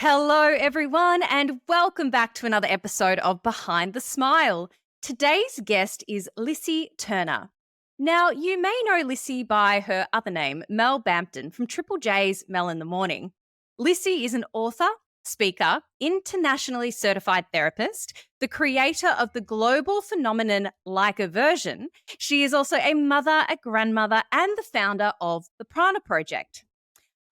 Hello, everyone, and welcome back to another episode of Behind the Smile. Today's guest is Lissie Turner. Now, you may know Lissie by her other name, Mel Bampton, from Triple J's Mel in the Morning. Lissie is an author, speaker, internationally certified therapist, the creator of the global phenomenon like aversion. She is also a mother, a grandmother, and the founder of the Prana Project.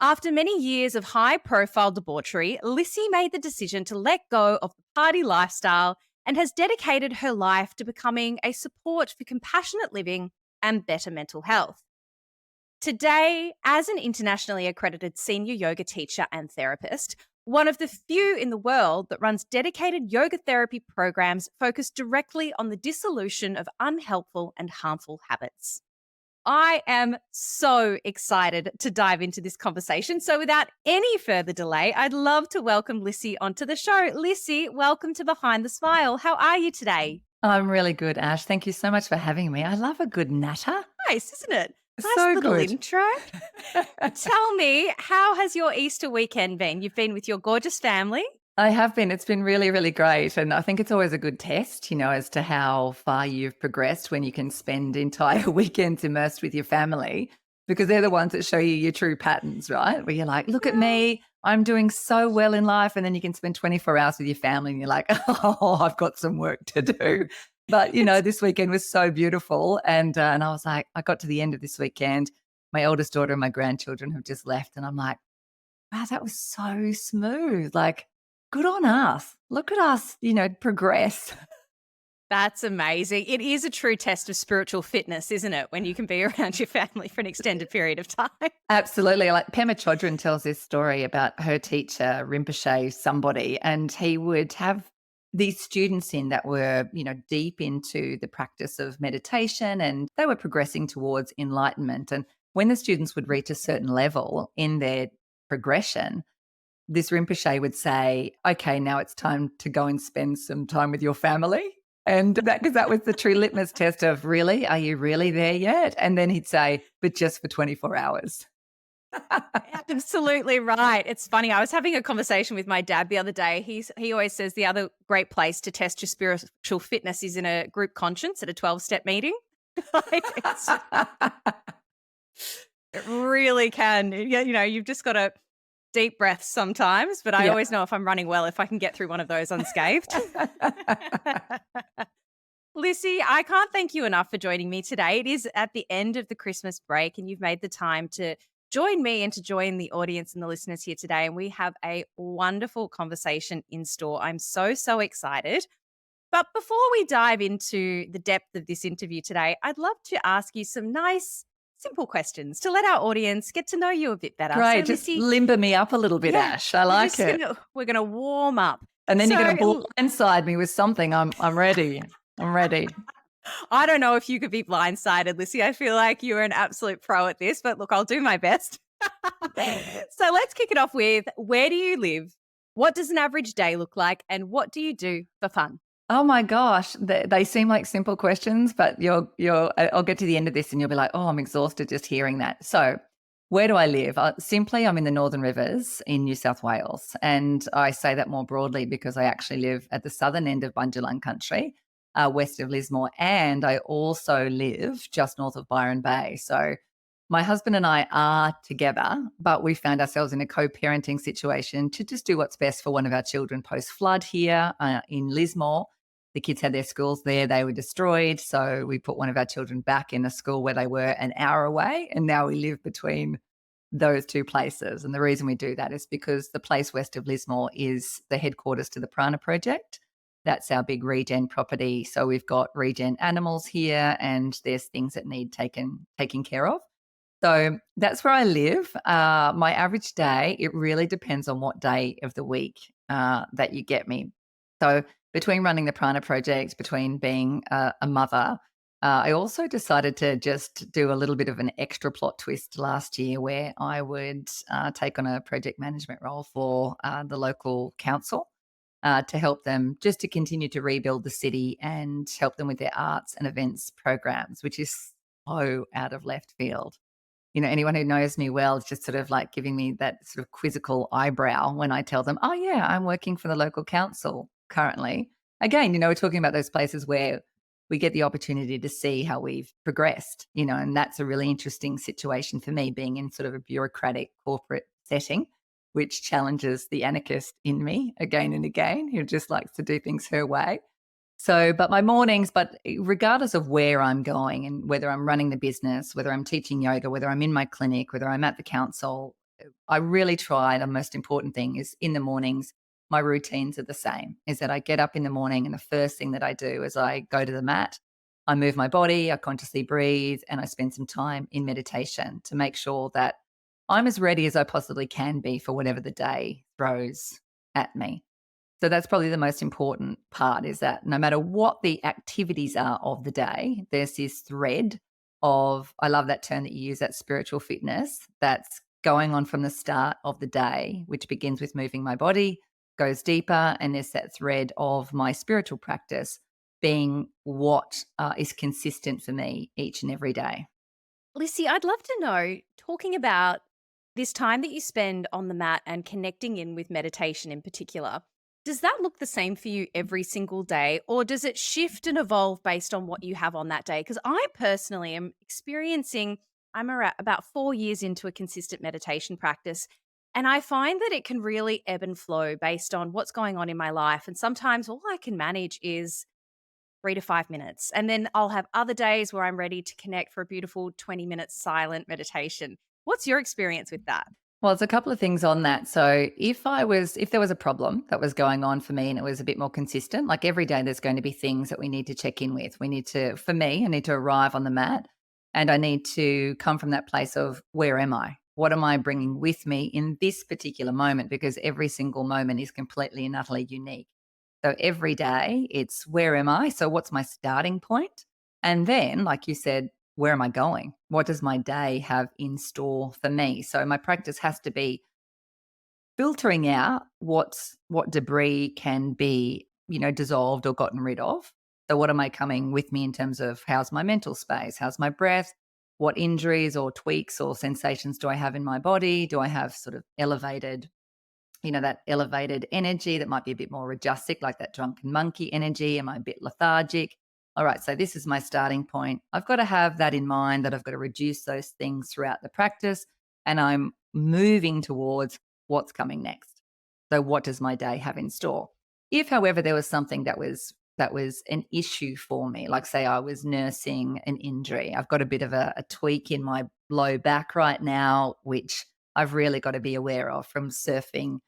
After many years of high profile debauchery, Lissie made the decision to let go of the party lifestyle and has dedicated her life to becoming a support for compassionate living and better mental health. Today, as an internationally accredited senior yoga teacher and therapist, one of the few in the world that runs dedicated yoga therapy programs focused directly on the dissolution of unhelpful and harmful habits. I am so excited to dive into this conversation. So, without any further delay, I'd love to welcome Lissie onto the show. Lissie, welcome to Behind the Smile. How are you today? I'm really good, Ash. Thank you so much for having me. I love a good natter. Nice, isn't it? Nice So little good. intro. Tell me, how has your Easter weekend been? You've been with your gorgeous family. I have been. It's been really, really great. And I think it's always a good test, as to how far you've progressed when you can spend entire weekends immersed with your family, because they're the ones that show you your true patterns, right? Where you're like, look at me, I'm doing so well in life. And then you can spend 24 hours with your family and you're like, oh, I've got some work to do. But, this weekend was so beautiful. And I was like, I got to the end of this weekend. My eldest daughter and my grandchildren have just left. And I'm like, wow, that was so smooth. Like, good on us. Look at us, progress. That's amazing. It is a true test of spiritual fitness, isn't it? When you can be around your family for an extended period of time. Absolutely. Like Pema Chodron tells this story about her teacher, Rinpoche, somebody, and he would have these students in that were, deep into the practice of meditation and they were progressing towards enlightenment. And when the students would reach a certain level in their progression, this Rinpoche would say, okay, now it's time to go and spend some time with your family. And because that was the true litmus test of really, are you really there yet? And then he'd say, but just for 24 hours. Absolutely right. It's funny. I was having a conversation with my dad the other day. He always says the other great place to test your spiritual fitness is in a group conscience at a 12-step meeting. Like, it really can. Yeah, you've just got to deep breaths sometimes, but I Yeah. always know if I'm running well if I can get through one of those unscathed. Lissie, I can't thank you enough for joining me today. It is at the end of the Christmas break, and you've made the time to join me and to join the audience and the listeners here today. And we have a wonderful conversation in store. I'm so, so excited. But before we dive into the depth of this interview today, I'd love to ask you some nice, simple questions to let our audience get to know you a bit better. So, Great. Just Lissie, limber me up a little bit, yeah, Ash. I like it. we're gonna warm up. And then So, you're going to blindside me with something. I'm ready. I'm ready. I don't know if you could be blindsided, Lissie. I feel like you're an absolute pro at this, but look, I'll do my best. So let's kick it off with, where do you live? What does an average day look like? And what do you do for fun? Oh my gosh, they seem like simple questions, but I'll get to the end of this and you'll be like, oh, I'm exhausted just hearing that. So where do I live? Simply, I'm in the Northern Rivers in New South Wales. And I say that more broadly because I actually live at the southern end of Bundjalung country, west of Lismore. And I also live just north of Byron Bay. So my husband and I are together, but we found ourselves in a co-parenting situation to just do what's best for one of our children post-flood here in Lismore. The kids had their schools there. They were destroyed. So we put one of our children back in a school where they were an hour away. And now we live between those two places. And the reason we do that is because the place west of Lismore is the headquarters to the Prana Project. That's our big regen property. So we've got regen animals here and there's things that need taken care of. So that's where I live. My average day, it really depends on what day of the week that you get me. So between running the Prana Project, between being a mother, I also decided to just do a little bit of an extra plot twist last year where I would take on a project management role for the local council to help them just to continue to rebuild the city and help them with their arts and events programs, which is so out of left field. Anyone who knows me well is just sort of like giving me that sort of quizzical eyebrow when I tell them, oh, yeah, I'm working for the local council currently. Again, we're talking about those places where we get the opportunity to see how we've progressed, and that's a really interesting situation for me being in sort of a bureaucratic corporate setting, which challenges the anarchist in me again and again, who just likes to do things her way. So, but my mornings, but regardless of where I'm going and whether I'm running the business, whether I'm teaching yoga, whether I'm in my clinic, whether I'm at the council, I really try. The most important thing is in the mornings, my routines are the same, is that I get up in the morning and the first thing that I do is I go to the mat, I move my body, I consciously breathe, and I spend some time in meditation to make sure that I'm as ready as I possibly can be for whatever the day throws at me. So that's probably the most important part, is that no matter what the activities are of the day, there's this thread of, I love that term that you use, that spiritual fitness that's going on from the start of the day, which begins with moving my body, goes deeper, and there's that thread of my spiritual practice being what is consistent for me each and every day. Lissy, I'd love to know, talking about this time that you spend on the mat and connecting in with meditation in particular, does that look the same for you every single day, or does it shift and evolve based on what you have on that day? Because I personally am experiencing, about 4 years into a consistent meditation practice, and I find that it can really ebb and flow based on what's going on in my life. And sometimes all I can manage is 3 to 5 minutes. And then I'll have other days where I'm ready to connect for a beautiful 20 minutes silent meditation. What's your experience with that? Well, there's a couple of things on that. So if there was a problem that was going on for me and it was a bit more consistent, like every day there's going to be things that we need to check in with. For me, I need to arrive on the mat and I need to come from that place of, where am I? What am I bringing with me in this particular moment? Because every single moment is completely and utterly unique. So every day it's, where am I? So what's my starting point? And then, like you said, where am I going? What does my day have in store for me? So my practice has to be filtering out what debris can be, dissolved or gotten rid of. So what am I coming with me in terms of, how's my mental space? How's my breath? What injuries or tweaks or sensations do I have in my body? Do I have sort of that elevated energy that might be a bit more rajasic, like that drunken monkey energy? Am I a bit lethargic? All right, so this is my starting point. I've got to have that in mind, that I've got to reduce those things throughout the practice, and I'm moving towards what's coming next. So what does my day have in store? If, however, there was something that was an issue for me, like say I was nursing an injury, I've got a bit of a tweak in my low back right now, which I've really got to be aware of from surfing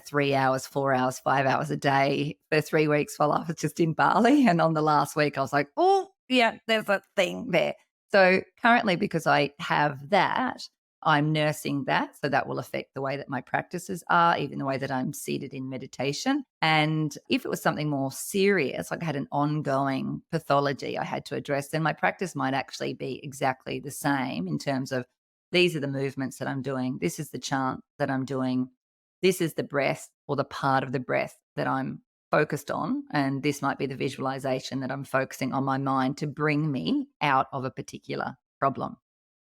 3 hours, 4 hours, 5 hours a day for 3 weeks while I was just in Bali. And on the last week, I was like, oh, yeah, there's a thing there. So currently, because I have that, I'm nursing that. So that will affect the way that my practices are, even the way that I'm seated in meditation. And if it was something more serious, like I had an ongoing pathology I had to address, then my practice might actually be exactly the same in terms of, these are the movements that I'm doing. This is the chant that I'm doing. This is the breath, or the part of the breath that I'm focused on. And this might be the visualization that I'm focusing on my mind to bring me out of a particular problem.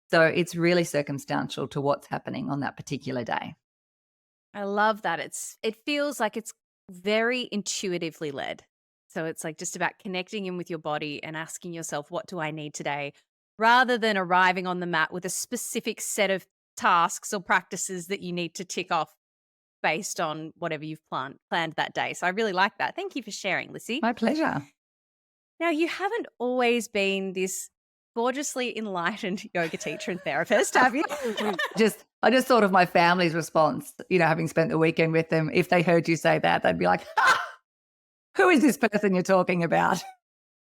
So it's really circumstantial to what's happening on that particular day. I love that. It feels like it's very intuitively led. So it's like just about connecting in with your body and asking yourself, what do I need today? Rather than arriving on the mat with a specific set of tasks or practices that you need to tick off based on whatever you've planned that day. So I really like that. Thank you for sharing, Lissy. My pleasure. Now, you haven't always been this gorgeously enlightened yoga teacher and therapist, have you? I just thought of my family's response, having spent the weekend with them. If they heard you say that, they'd be like, ha, who is this person you're talking about?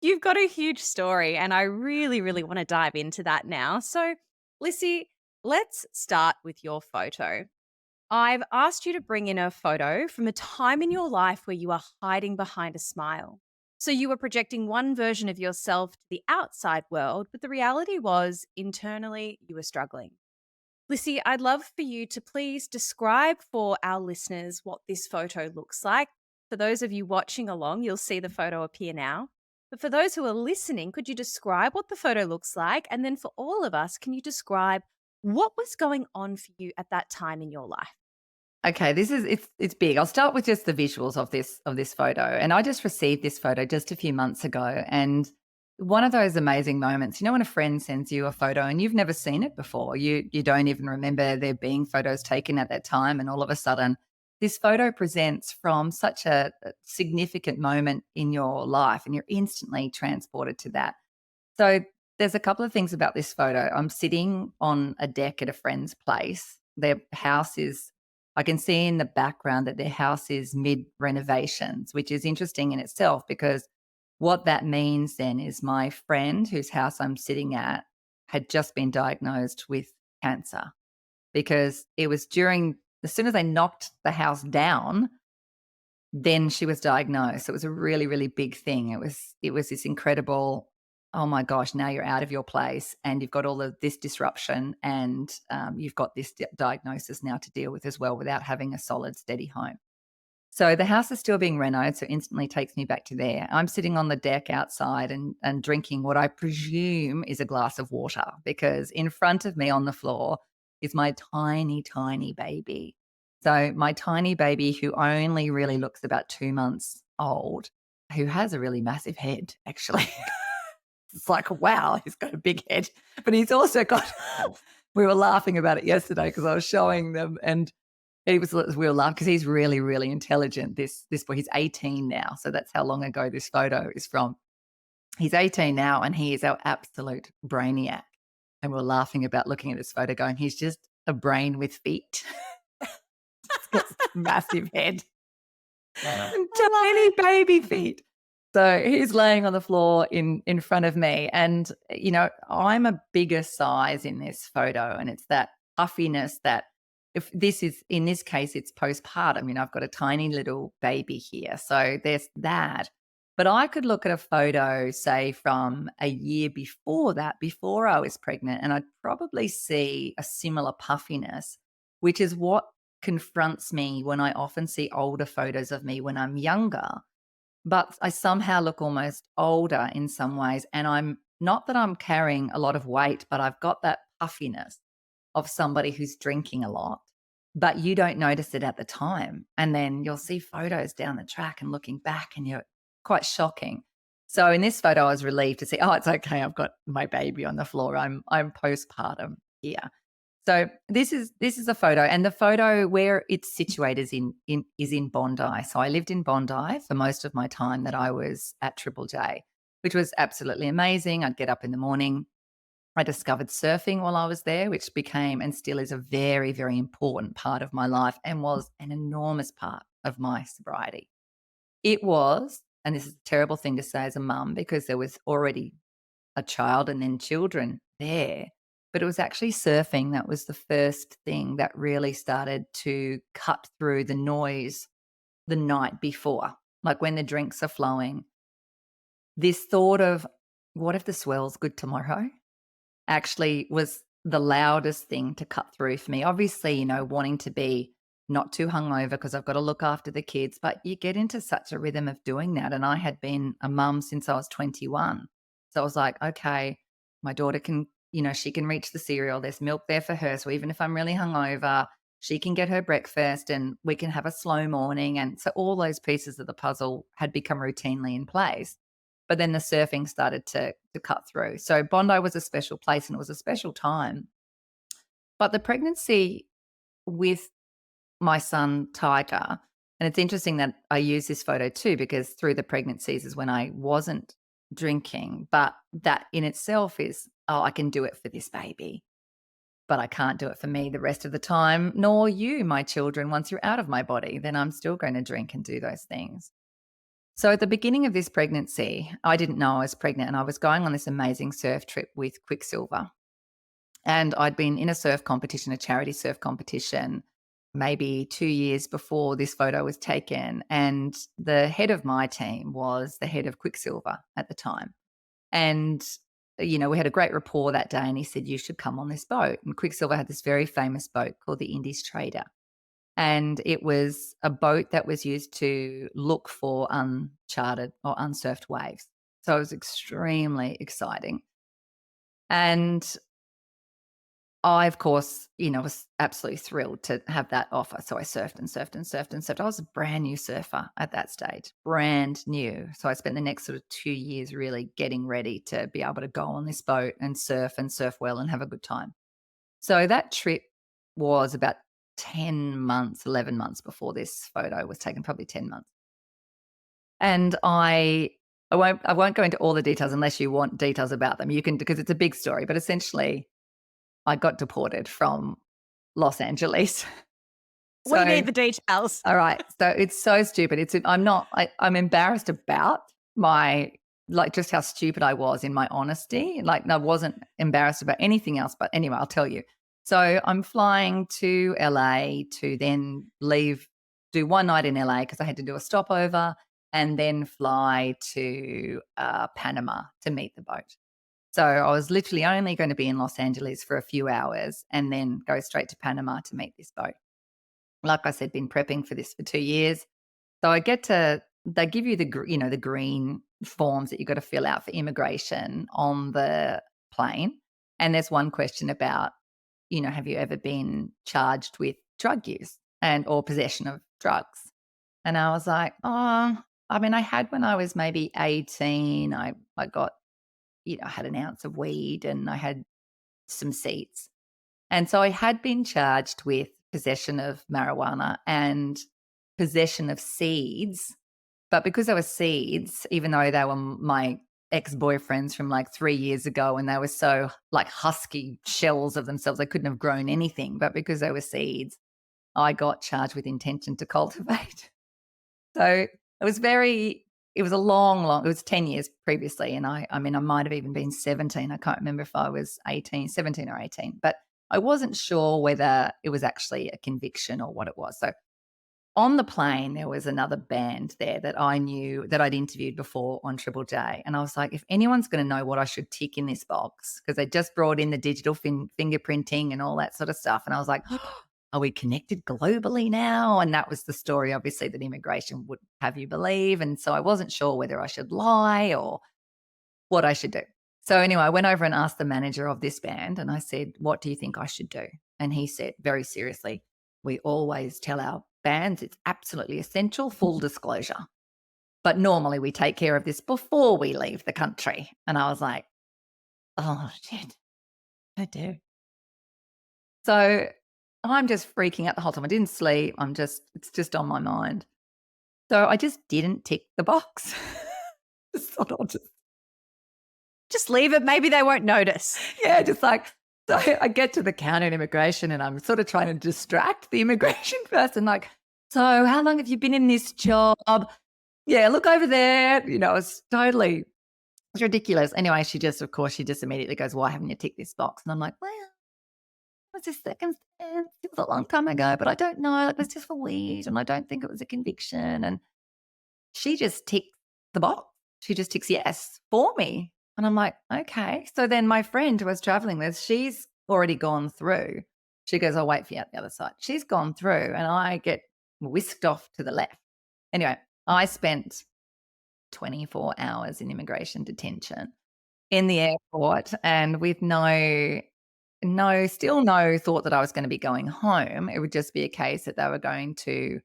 You've got a huge story, and I really, really want to dive into that now. So, Lissy, let's start with your photo. I've asked you to bring in a photo from a time in your life where you are hiding behind a smile. So you were projecting one version of yourself to the outside world, but the reality was internally you were struggling. Lissy, I'd love for you to please describe for our listeners what this photo looks like. For those of you watching along, you'll see the photo appear now. But for those who are listening, could you describe what the photo looks like? And then for all of us, can you describe What was going on for you at that time in your life? Okay, it's big. I'll start with just the visuals of this photo. And I just received this photo just a few months ago. And one of those amazing moments, when a friend sends you a photo and you've never seen it before, you don't even remember there being photos taken at that time, and all of a sudden this photo presents from such a significant moment in your life, and you're instantly transported to that. So there's a couple of things about this photo. I'm sitting on a deck at a friend's place. Their house is, I can see in the background that their house is mid renovations, which is interesting in itself because what that means then is my friend whose house I'm sitting at had just been diagnosed with cancer, because it was as soon as they knocked the house down, then she was diagnosed. It was a really, really big thing. It was this incredible, oh my gosh, now you're out of your place and you've got all of this disruption, and you've got this diagnosis now to deal with as well without having a solid, steady home. So the house is still being renovated, so instantly takes me back to there. I'm sitting on the deck outside and drinking what I presume is a glass of water, because in front of me on the floor is my tiny, tiny baby. So my tiny baby, who only really looks about 2 months old, who has a really massive head, actually. It's like, wow, he's got a big head, but he's also got we were laughing about it yesterday because I was showing them, and we were laughing because he's really, really intelligent. This boy, he's 18 now, so that's how long ago this photo is from. He's 18 now, and he is our absolute brainiac. And we're laughing about looking at this photo, going, he's just a brain with feet. He's got this massive head and tiny baby feet. So he's laying on the floor in front of me, and I'm a bigger size in this photo, and it's that puffiness that, if this is in this case, it's postpartum. I've got a tiny little baby here, so there's that. But I could look at a photo, say from a year before that, before I was pregnant, and I'd probably see a similar puffiness, which is what confronts me when I often see older photos of me when I'm younger, but I somehow look almost older in some ways. And I'm not that I'm carrying a lot of weight, but I've got that puffiness of somebody who's drinking a lot, but you don't notice it at the time. And then you'll see photos down the track and looking back, and you're quite shocking. So in this photo, I was relieved to see, oh, it's okay. I've got my baby on the floor. I'm postpartum here. So this is a photo, and the photo where it's situated is in Bondi. So I lived in Bondi for most of my time that I was at Triple J, which was absolutely amazing. I'd get up in the morning. I discovered surfing while I was there, which became and still is a very, very important part of my life, and was an enormous part of my sobriety. It was, and this is a terrible thing to say as a mum because there was already a child and then children there. But it was actually surfing that was the first thing that really started to cut through the noise the night before. Like when the drinks are flowing, this thought of, what if the swell's good tomorrow, actually was the loudest thing to cut through for me. Obviously, wanting to be not too hungover because I've got to look after the kids, but you get into such a rhythm of doing that. And I had been a mum since I was 21. So I was like, okay, my daughter can, she can reach the cereal. There's milk there for her. So even if I'm really hungover, she can get her breakfast and we can have a slow morning. And so all those pieces of the puzzle had become routinely in place. But then the surfing started to cut through. So Bondi was a special place and it was a special time. But the pregnancy with my son Tiger, and it's interesting that I use this photo too, because through the pregnancies is when I wasn't drinking, but that in itself is, oh, I can do it for this baby, but I can't do it for me the rest of the time, nor you, my children. Once you're out of my body, then I'm still going to drink and do those things. So at the beginning of this pregnancy, I didn't know I was pregnant, and I was going on this amazing surf trip with Quicksilver. And I'd been in a surf competition, a charity surf competition, maybe 2 years before this photo was taken. And the head of my team was the head of Quicksilver at the time. And, we had a great rapport that day, and he said, you should come on this boat. And Quicksilver had this very famous boat called the Indies Trader. And it was a boat that was used to look for uncharted or unsurfed waves. So it was extremely exciting. And I, of course, was absolutely thrilled to have that offer. So I surfed and surfed and surfed and surfed. I was a brand new surfer at that stage, brand new. So I spent the next sort of 2 years really getting ready to be able to go on this boat and surf well and have a good time. So that trip was about 10 months, 11 months before this photo was taken, probably 10 months. And I won't go into all the details unless you want details about them. You can, because it's a big story, but essentially I got deported from Los Angeles. We So, need the details. all right. So it's so stupid. I'm embarrassed about my, like, just how stupid I was in my honesty. Like, I wasn't embarrassed about anything else, but anyway, I'll tell you. So I'm flying to LA to then leave, do one night in LA because I had to do a stopover, and then fly to Panama to meet the boat. So I was literally only going to be in Los Angeles for a few hours and then go straight to Panama to meet this boat. Like I said, been prepping for this for 2 years. So they give you the green forms that you've got to fill out for immigration on the plane. And there's one question about, have you ever been charged with drug use or possession of drugs? And I was like, oh, I mean, I had when I was maybe 18. I got, I had an ounce of weed and I had some seeds. And so I had been charged with possession of marijuana and possession of seeds. But because they were seeds, even though they were my ex-boyfriends from like 3 years ago and they were so like husky shells of themselves, they couldn't have grown anything. But because they were seeds, I got charged with intention to cultivate. So it was a long, it was 10 years previously. And I mean, I might have even been 17. I can't remember if I was 17 or 18, but I wasn't sure whether it was actually a conviction or what it was. So on the plane, there was another band there that I knew that I'd interviewed before on Triple J. And I was like, if anyone's going to know what I should tick in this box, because they just brought in the digital fingerprinting and all that sort of stuff. And I was like, are we connected globally now? And that was the story, obviously, that immigration would have you believe. And so I wasn't sure whether I should lie or what I should do. So anyway, I went over and asked the manager of this band and I said, what do you think I should do? And he said very seriously, we always tell our bands it's absolutely essential, full disclosure. But normally we take care of this before we leave the country. And I was like, oh, shit, I do. So I'm just freaking out the whole time. I didn't sleep. It's just on my mind. So I just didn't tick the box. Just thought I'll Just leave it. Maybe they won't notice. yeah, just like, so I get to the counter in immigration and I'm sort of trying to distract the immigration person, like, so how long have you been in this job? Yeah, look over there. It's ridiculous. Anyway, she just immediately goes, why haven't you ticked this box? And I'm like, well, it was a circumstance. It was a long time ago, but I don't know. It was just for weed and I don't think it was a conviction. And she just ticked the box. She just ticks yes for me. And I'm like, okay. So then my friend who I was traveling with, she's already gone through. She goes, I'll wait for you at the other side. She's gone through and I get whisked off to the left. Anyway, I spent 24 hours in immigration detention in the airport and with still no thought that I was going to be going home. It would just be a case that they were going to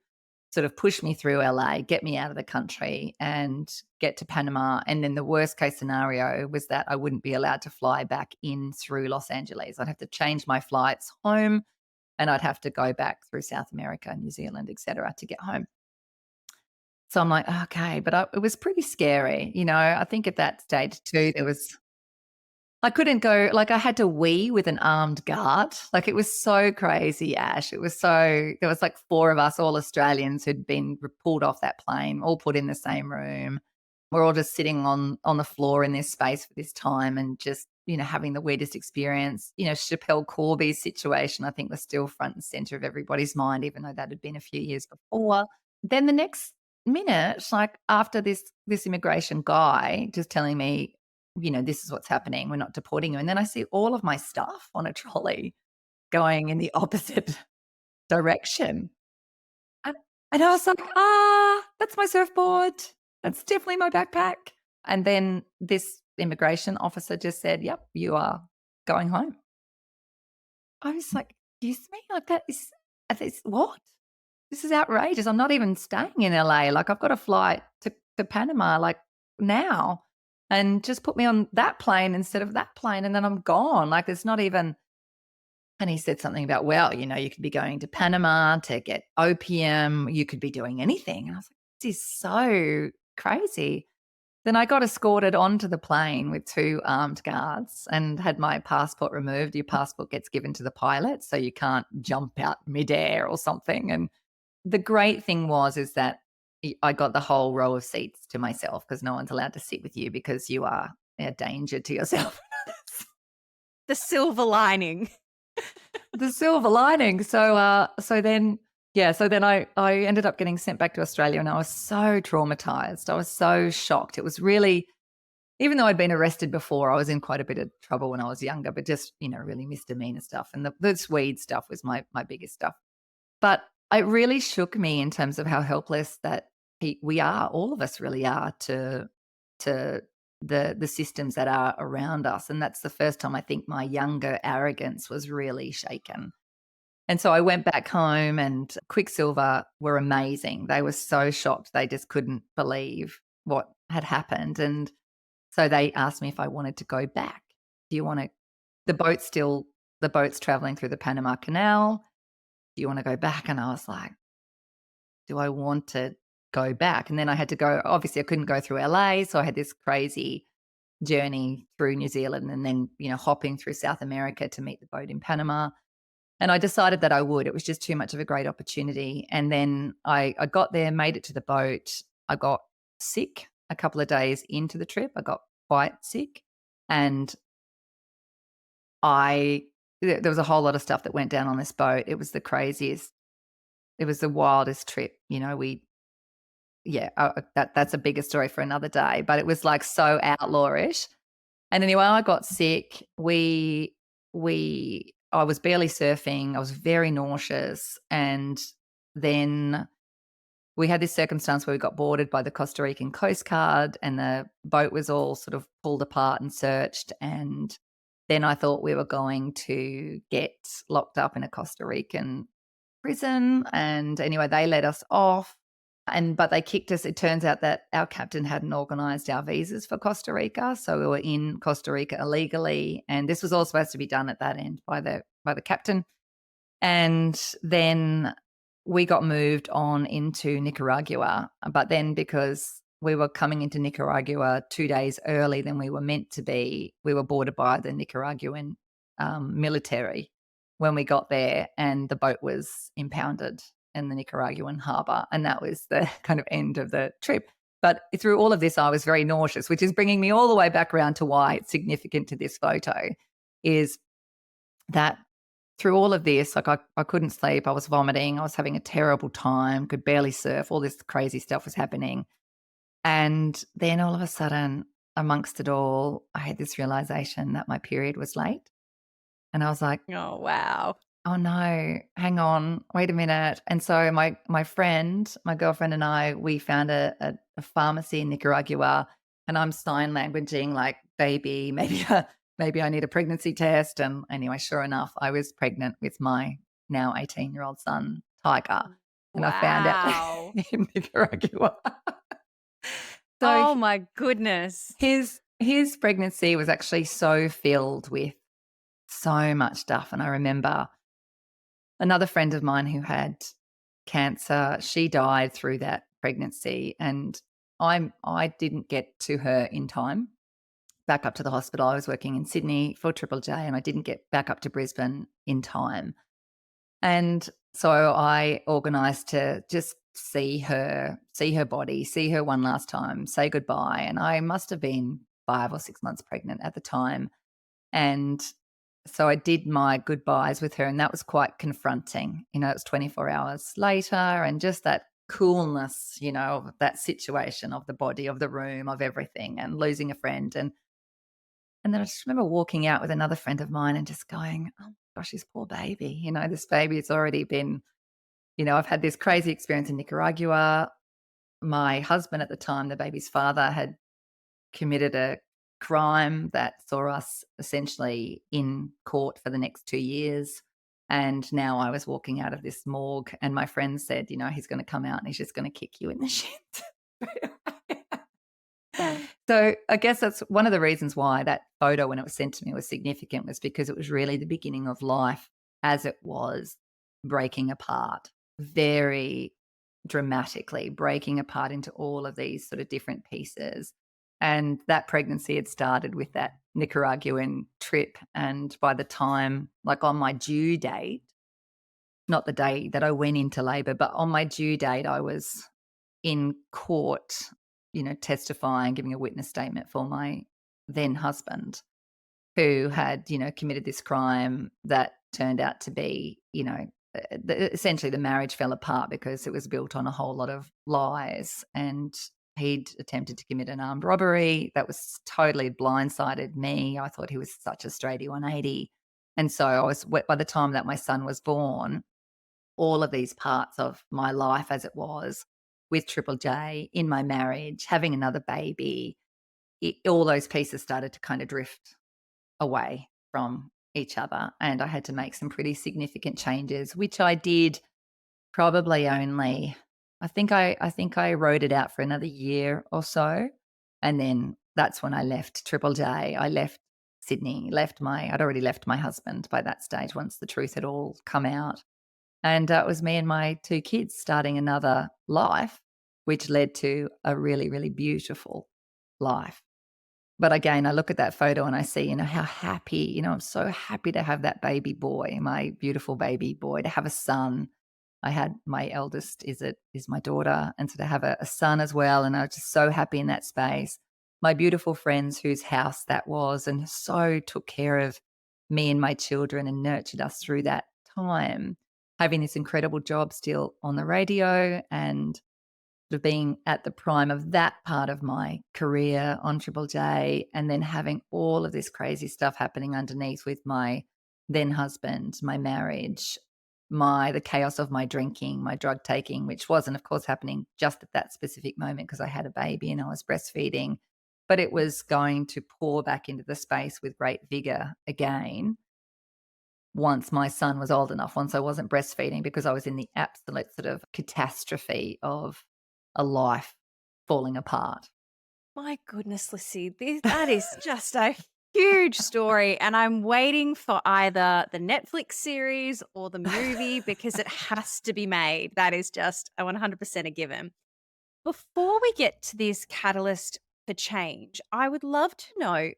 sort of push me through LA, get me out of the country and get to Panama. And then the worst case scenario was that I wouldn't be allowed to fly back in through Los Angeles. I'd have to change my flights home and I'd have to go back through South America, New Zealand, etc., to get home. So I'm like, okay, but it was pretty scary. I think at that stage too, I couldn't go, like I had to wee with an armed guard. Like it was so crazy, Ash. There was like 4 of us, all Australians who'd been pulled off that plane, all put in the same room. We're all just sitting on the floor in this space for this time and just, having the weirdest experience. Chappelle Corby's situation, I think, was still front and center of everybody's mind, even though that had been a few years before. Then the next minute, like after this immigration guy just telling me, this is what's happening. We're not deporting you. And then I see all of my stuff on a trolley going in the opposite direction. And, and I was like, that's my surfboard. That's definitely my backpack. And then this immigration officer just said, yep, you are going home. I was like, "Excuse me? Like that is what? This is outrageous. I'm not even staying in LA. Like I've got a flight to Panama like now and just put me on that plane instead of that plane and then I'm gone. Like there's not even." And he said something about, well, you could be going to Panama to get opium. You could be doing anything. And I was like, this is so crazy. Then I got escorted onto the plane with two armed guards and had my passport removed. Your passport gets given to the pilot, so you can't jump out midair or something. And the great thing is that I got the whole row of seats to myself because no one's allowed to sit with you because you are a danger to yourself. The silver lining. The silver lining. So then I ended up getting sent back to Australia and I was so traumatized. I was so shocked. It was really, even though I'd been arrested before, I was in quite a bit of trouble when I was younger, but just, really misdemeanor stuff. And the Swede stuff was my biggest stuff. But it really shook me in terms of how helpless that we are, all of us really are to the systems that are around us. And that's the first time I think my younger arrogance was really shaken. And so I went back home and Quicksilver were amazing. They were so shocked. They just couldn't believe what had happened. And so they asked me if I wanted to go back. Do you want to, the boat's traveling through the Panama Canal. Do you want to go back? And I was like, do I want to go back? And then I had to go, obviously I couldn't go through LA. So I had this crazy journey through New Zealand and then, hopping through South America to meet the boat in Panama. And I decided that I would. It was just too much of a great opportunity. And then I got there, made it to the boat. I got sick a couple of days into the trip. I got quite sick. And there was a whole lot of stuff that went down on this boat. It was the craziest. It was the wildest trip. That's a bigger story for another day. But it was like so outlawish. And anyway, I got sick. I was barely surfing. I was very nauseous. And then we had this circumstance where we got boarded by the Costa Rican Coast Guard and the boat was all sort of pulled apart and searched. And then I thought we were going to get locked up in a Costa Rican prison. And anyway, they let us off. But they kicked us. It turns out that our captain hadn't organised our visas for Costa Rica, so we were in Costa Rica illegally. And this was all supposed to be done at that end by the captain. And then we got moved on into Nicaragua. But then because we were coming into Nicaragua 2 days early than we were meant to be, we were boarded by the Nicaraguan military when we got there, and the boat was impounded in the Nicaraguan harbour. And that was the kind of end of the trip. But through all of this, I was very nauseous, which is bringing me all the way back around to why it's significant to this photo, is that through all of this, like I couldn't sleep, I was vomiting, I was having a terrible time, could barely surf, all this crazy stuff was happening. And then all of a sudden, amongst it all, I had this realization that my period was late. And I was like, Oh, wow. oh no, hang on, wait a minute. And so my girlfriend and I, we found a pharmacy in Nicaragua, and I'm sign languaging like, baby, maybe I need a pregnancy test. And anyway, sure enough, I was pregnant with my now 18-year-old son, Tiger. And I found out in Nicaragua. Oh my goodness. His pregnancy was actually so filled with so much stuff. And I remember another friend of mine who had cancer, she died through that pregnancy, and I didn't get to her in time back up to the hospital. I was working in Sydney for Triple J, and I didn't get back up to Brisbane in time. And so I organised to just see her body, see her one last time, say goodbye. And I must have been 5 or 6 months pregnant at the time. And so I did my goodbyes with her, and that was quite confronting. It was 24 hours later, and just that coolness, of that situation, of the body, of the room, of everything, and losing a friend. And then I just remember walking out with another friend of mine and just going, oh my gosh, this poor baby. This baby's already been, I've had this crazy experience in Nicaragua. My husband at the time, the baby's father, had committed a crime that saw us essentially in court for the next 2 years. And now I was walking out of this morgue and my friend said, he's going to come out and he's just going to kick you in the shins. So I guess that's one of the reasons why that photo, when it was sent to me, was significant, was because it was really the beginning of life as it was breaking apart very dramatically, breaking apart into all of these sort of different pieces. And that pregnancy had started with that Nicaraguan trip. And by the time, like on my due date, not the day that I went into labor, but on my due date, I was in court, testifying, giving a witness statement for my then husband, who had, committed this crime that turned out to be, essentially the marriage fell apart because it was built on a whole lot of lies. And he'd attempted to commit an armed robbery that was totally blindsided me. I thought he was such a straighty 180. And so by the time that my son was born, all of these parts of my life as it was with Triple J, in my marriage, having another baby, all those pieces started to kind of drift away from each other. And I had to make some pretty significant changes, which I did probably only, I think I rode it out for another year or so. And then that's when I left Triple J. I left Sydney, I'd already left my husband by that stage once the truth had all come out. And it was me and my 2 kids starting another life, which led to a really, really beautiful life. But again, I look at that photo and I see, how happy, I'm so happy to have that baby boy, my beautiful baby boy, to have a son. I had my eldest is my daughter, and so to have a son as well. And I was just so happy in that space. My beautiful friends whose house that was, and so took care of me and my children and nurtured us through that time. Having this incredible job still on the radio and sort of being at the prime of that part of my career on Triple J, and then having all of this crazy stuff happening underneath with my then husband, my marriage, the chaos of my drinking, my drug taking, which wasn't, of course, happening just at that specific moment because I had a baby and I was breastfeeding, but it was going to pour back into the space with great vigor again once my son was old enough, once I wasn't breastfeeding, because I was in the absolute sort of catastrophe of a life falling apart. My goodness, Lissy, that is just a huge story. And I'm waiting for either the Netflix series or the movie because it has to be made. That is just a 100% a given. Before we get to this catalyst for change, I would love to know,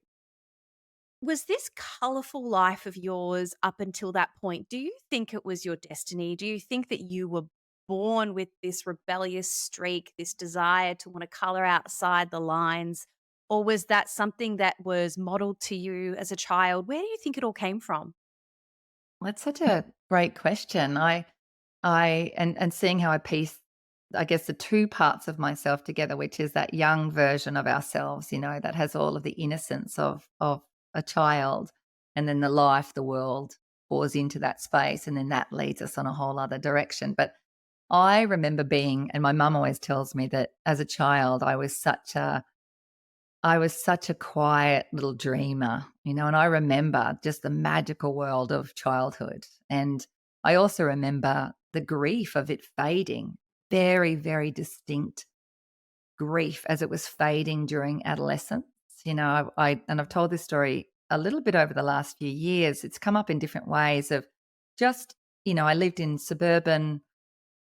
was this colorful life of yours up until that point, do you think it was your destiny? Do you think that you were born with this rebellious streak, this desire to want to color outside the lines? Or was that something that was modeled to you as a child? Where do you think it all came from? That's such a great question. And seeing how I piece, I guess, the 2 parts of myself together, which is that young version of ourselves, that has all of the innocence of a child, and then the life, the world pours into that space, and then that leads us on a whole other direction. But I remember and my mum always tells me that as a child, I was such a quiet little dreamer, and I remember just the magical world of childhood. And I also remember the grief of it fading, very, very distinct grief as it was fading during adolescence. I've told this story a little bit over the last few years. It's come up in different ways of just, I lived in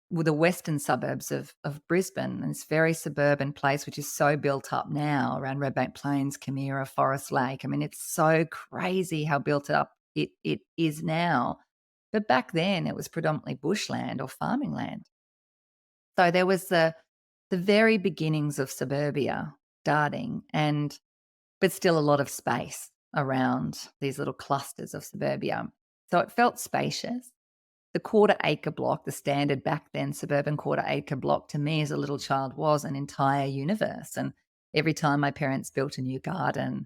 the western suburbs of Brisbane, and this very suburban place, which is so built up now around Redbank Plains, Camira, Forest Lake. I mean, it's so crazy how built up it is now. But back then, it was predominantly bushland or farming land. So there was the very beginnings of suburbia starting, but still a lot of space around these little clusters of suburbia. So it felt spacious. The quarter acre block, the standard back then suburban quarter acre block, to me as a little child was an entire universe. And every time my parents built a new garden,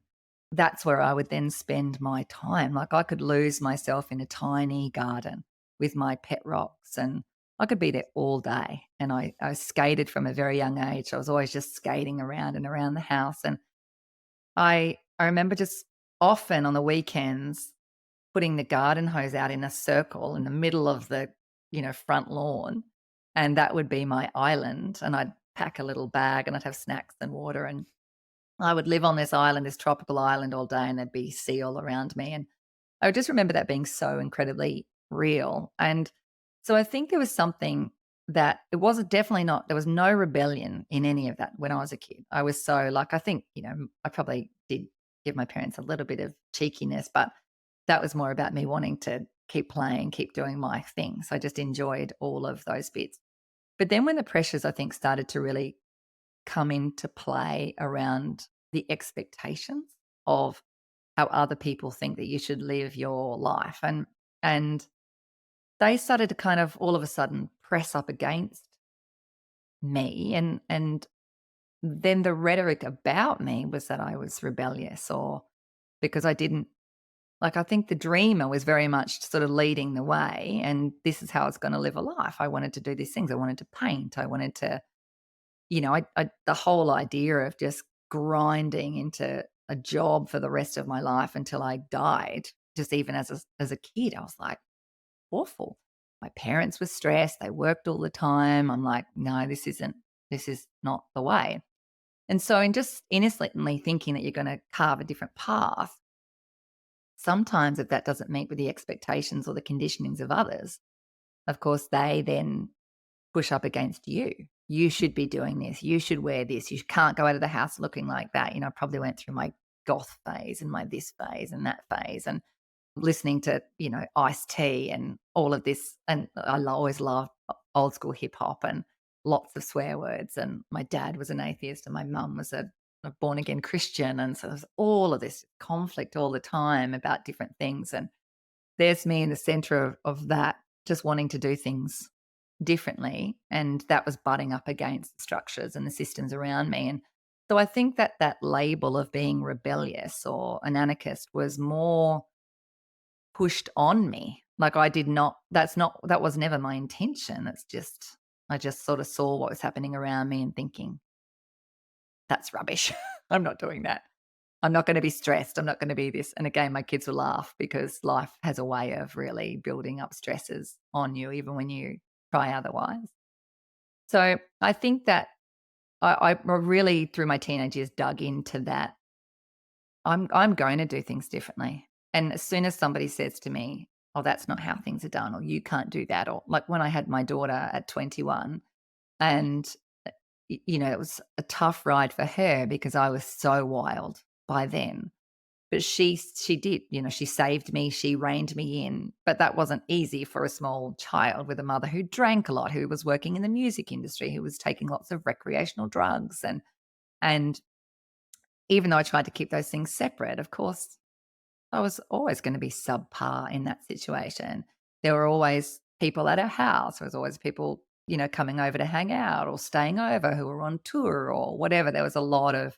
that's where I would then spend my time. Like I could lose myself in a tiny garden with my pet rocks, and I could be there all day. And I skated from a very young age. I was always just skating around and around the house. And I remember just often on the weekends putting the garden hose out in a circle in the middle of the, front lawn, and that would be my island, and I'd pack a little bag, and I'd have snacks and water, and I would live on this island, this tropical island all day, and there'd be sea all around me, and I just remember that being so incredibly real, and so I think there was something that it wasn't definitely not there was no rebellion in any of that when I was a kid. I was so like, I think, I probably did give my parents a little bit of cheekiness, but that was more about me wanting to keep playing, keep doing my thing. So I just enjoyed all of those bits. But then when the pressures, I think, started to really come into play around the expectations of how other people think that you should live your life, and they started to kind of all of a sudden press up against me, and then the rhetoric about me was that I was rebellious, or because I didn't like, I think the dreamer was very much sort of leading the way, and this is how I was gonna live a life. I wanted to do these things. I wanted to paint. I wanted to, I the whole idea of just grinding into a job for the rest of my life until I died, just even as a kid, I was like, awful. My parents were stressed. They worked all the time. I'm like, no, this is not the way. And so in just innocently thinking that you're going to carve a different path, sometimes if that doesn't meet with the expectations or the conditionings of others, of course, they then push up against you. You should be doing this. You should wear this. You can't go out of the house looking like that. I probably went through my goth phase and my this phase and that phase, and listening to, Ice T and all of this. And always loved old school hip hop and lots of swear words. And my dad was an atheist and my mum was a born again Christian. And so there's all of this conflict all the time about different things. And there's me in the center of that, just wanting to do things differently. And that was butting up against the structures and the systems around me. And so I think that that label of being rebellious or an anarchist was more pushed on me. Like I did not that was never my intention. It's just I just sort of saw what was happening around me and thinking, that's rubbish. I'm not doing that. I'm not going to be stressed. I'm not going to be this. And again, my kids will laugh because life has a way of really building up stresses on you, even when you try otherwise. So I think that I really, through my teenage years, dug into that. I'm going to do things differently. And as soon as somebody says to me, "Oh, that's not how things are done," or "You can't do that," or like when I had my daughter at 21, and it was a tough ride for her because I was so wild by then. But she did, she saved me, she reined me in, but that wasn't easy for a small child with a mother who drank a lot, who was working in the music industry, who was taking lots of recreational drugs, and even though I tried to keep those things separate, of course, I was always going to be subpar in that situation. There were always people at our house. There was always people, coming over to hang out or staying over who were on tour or whatever. There was a lot of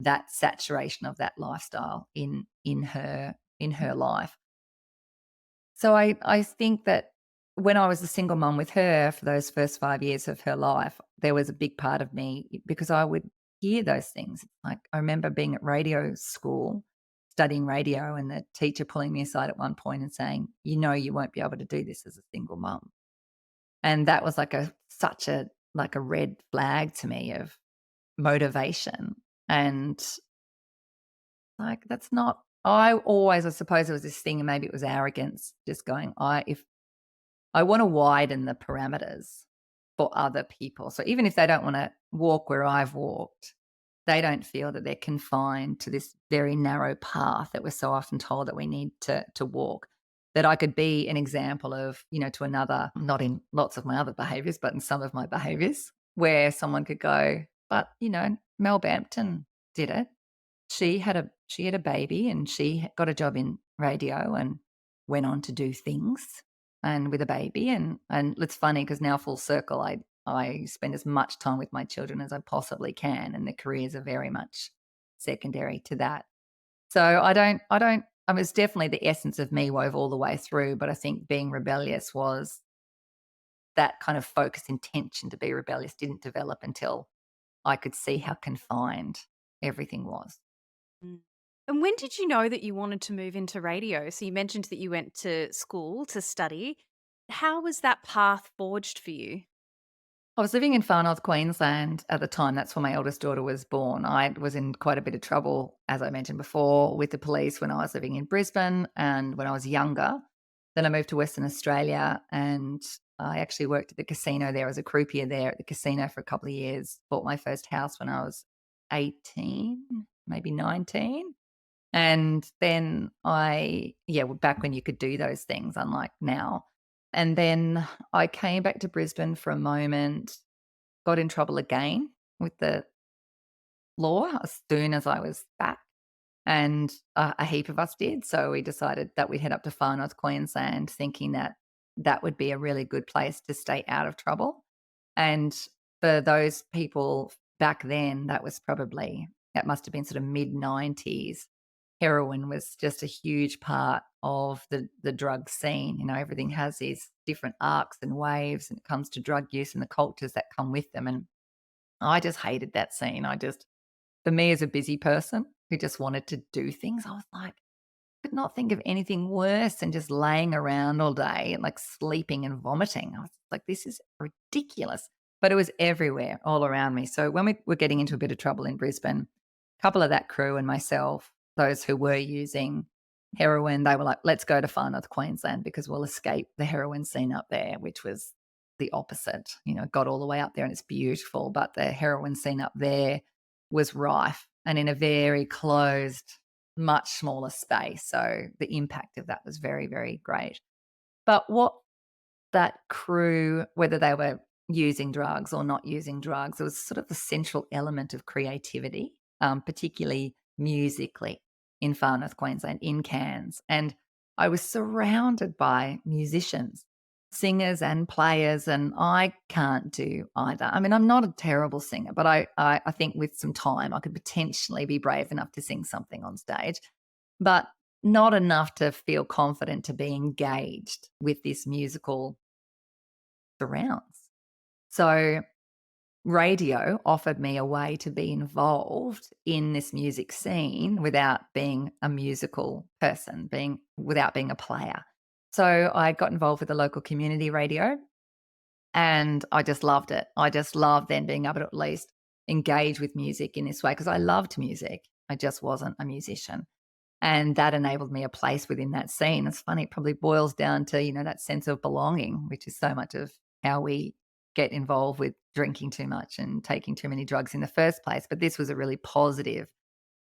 that saturation of that lifestyle in her life. So I think that when I was a single mum with her for those first 5 years of her life, there was a big part of me because I would hear those things. Like I remember being at radio school, studying radio, and the teacher pulling me aside at one point and saying, you won't be able to do this as a single mum. And that was like such a like a red flag to me of motivation. And like, that's not I suppose it was this thing, and maybe it was arrogance, just going, if I wanna widen the parameters for other people. So even if they don't wanna walk where I've walked, they don't feel that they're confined to this very narrow path that we're so often told that we need to walk. That I could be an example of, to another, not in lots of my other behaviors, but in some of my behaviors, where someone could go, "But, Mel Bampton did it. She had a baby and she got a job in radio and went on to do things and with a baby, and it's funny because now full circle, I spend as much time with my children as I possibly can, and their careers are very much secondary to that. So I mean, it's definitely the essence of me wove all the way through, but I think being rebellious was that kind of focused intention to be rebellious didn't develop until I could see how confined everything was. Mm. And when did you know that you wanted to move into radio? So you mentioned that you went to school to study. How was that path forged for you? I was living in far north Queensland at the time. That's where my eldest daughter was born. I was in quite a bit of trouble, as I mentioned before, with the police when I was living in Brisbane and when I was younger. Then I moved to Western Australia and I actually worked at the casino there as a croupier there at the casino for a couple of years. Bought my first house when I was 18, maybe 19. And then back when you could do those things, unlike now. And then I came back to Brisbane for a moment, got in trouble again with the law as soon as I was back. And a heap of us did. So we decided that we'd head up to far north Queensland thinking that that would be a really good place to stay out of trouble. And for those people back then, that must have been sort of mid 90s. Heroin was just a huge part of the drug scene. You know, everything has these different arcs and waves and it comes to drug use and the cultures that come with them. And I just hated that scene. For me as a busy person who just wanted to do things, I was like, could not think of anything worse than just laying around all day and like sleeping and vomiting. I was like, this is ridiculous. But it was everywhere, all around me. So when we were getting into a bit of trouble in Brisbane, a couple of that crew and myself, those who were using heroin, they were like, let's go to far north Queensland because we'll escape the heroin scene up there, which was the opposite. You know, got all the way up there and it's beautiful, but the heroin scene up there was rife and in a very closed, much smaller space. So the impact of that was very, very great. But what that crew, whether they were using drugs or not using drugs, it was sort of the central element of creativity, particularly musically in far north Queensland, in Cairns. And I was surrounded by musicians, singers and players, and I can't do either. I mean, I'm not a terrible singer, but I think with some time I could potentially be brave enough to sing something on stage, but not enough to feel confident to be engaged with this musical surrounds. So radio offered me a way to be involved in this music scene without being a musical person, without being a player. So I got involved with the local community radio and I just loved it. I just loved then being able to at least engage with music in this way because I loved music. I just wasn't a musician. And that enabled me a place within that scene. It's funny, it probably boils down to, that sense of belonging, which is so much of how we get involved with drinking too much and taking too many drugs in the first place. But this was a really positive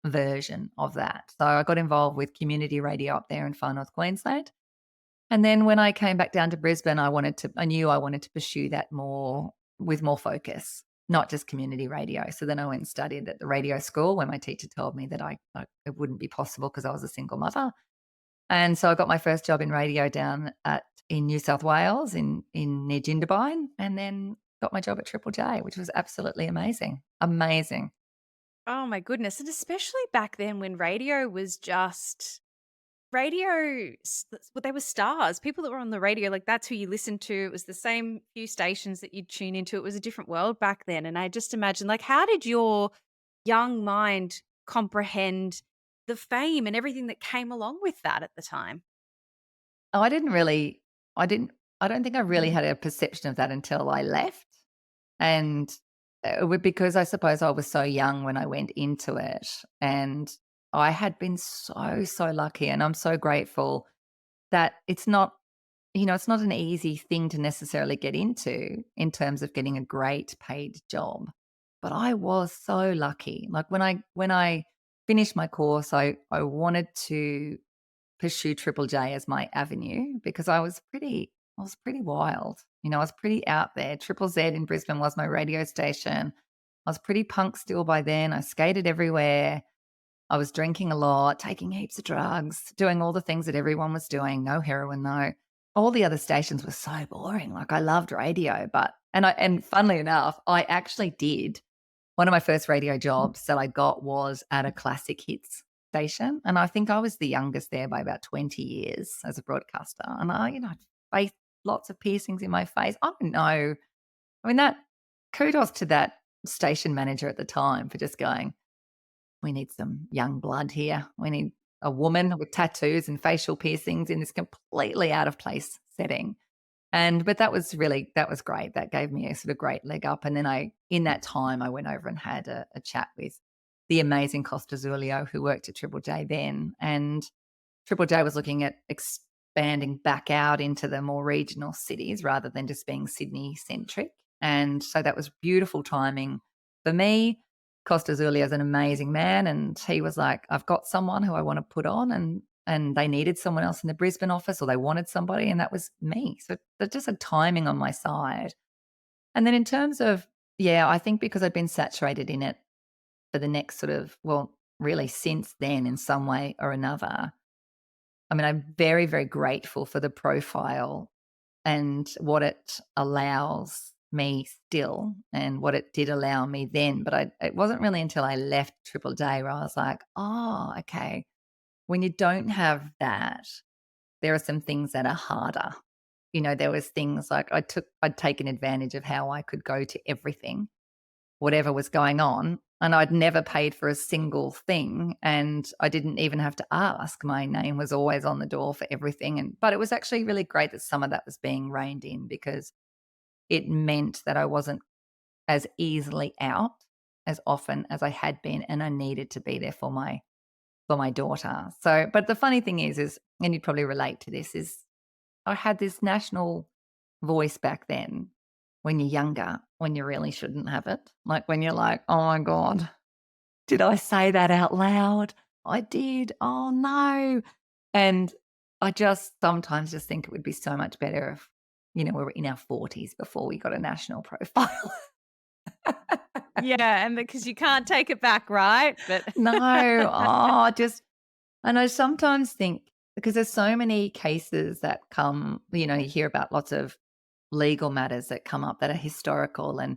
version of that. So I got involved with community radio up there in far north Queensland. And then when I came back down to Brisbane, I knew I wanted to pursue that more with more focus, not just community radio. So then I went and studied at the radio school where my teacher told me that it wouldn't be possible because I was a single mother. And so I got my first job in radio in New South Wales in near Jindabyne, and then got my job at Triple J, which was absolutely amazing. Amazing. Oh my goodness. And especially back then when radio was just well, they were stars. People that were on the radio, like that's who you listened to. It was the same few stations that you'd tune into. It was a different world back then. And I just imagine, like, how did your young mind comprehend the fame and everything that came along with that at the time? Oh, I didn't I don't think I really had a perception of that until I left. And because I suppose I was so young when I went into it. And I had been so, so lucky. And I'm so grateful that it's not an easy thing to necessarily get into in terms of getting a great paid job. But I was so lucky. Like when I finished my course, I wanted to pursue Triple J as my avenue because I was pretty wild. I was pretty out there. Triple Z in Brisbane was my radio station. I was pretty punk still by then. I skated everywhere. I was drinking a lot, taking heaps of drugs, doing all the things that everyone was doing. No heroin, no. All the other stations were so boring. Like I loved radio, and funnily enough, I actually did one of my first radio jobs that I got was at a classic hits station, and I think I was the youngest there by about 20 years as a broadcaster. And I'd face lots of piercings in my face. I don't know. I mean, that kudos to that station manager at the time for just going, we need some young blood here. We need a woman with tattoos and facial piercings in this completely out of place setting. But that was great. That gave me a sort of great leg up. And then in that time, I went over and had a chat with the amazing Costa Zurlio, who worked at Triple J then. And Triple J was looking at expanding back out into the more regional cities rather than just being Sydney centric. And so that was beautiful timing for me. Costa Zurlio is an amazing man. And he was like, I've got someone who I want to put on, and they needed someone else in the Brisbane office, or they wanted somebody, and that was me. So there's just a timing on my side. And then in terms of, yeah, I think because I'd been saturated in it for the next sort of, well, really since then in some way or another. I mean, I'm very, very grateful for the profile and what it allows me still and what it did allow me then. But it wasn't really until I left Triple J where I was like, oh, okay. When you don't have that, there are some things that are harder. There was things like I'd taken advantage of how I could go to everything, whatever was going on, and I'd never paid for a single thing, and I didn't even have to ask. My name was always on the door for everything, but it was actually really great that some of that was being reined in, because it meant that I wasn't as easily out as often as I had been, and I needed to be there for my daughter. So, but the funny thing is, and you'd probably relate to this, is I had this national voice back then when you're younger, when you really shouldn't have it. Like when you're like, oh my God, did I say that out loud? I did. Oh no. And I just sometimes just think it would be so much better if, we were in our 40s before we got a national profile. Yeah, and because you can't take it back, right? But No. Oh, and I sometimes think, because there's so many cases that come, you hear about lots of legal matters that come up that are historical, and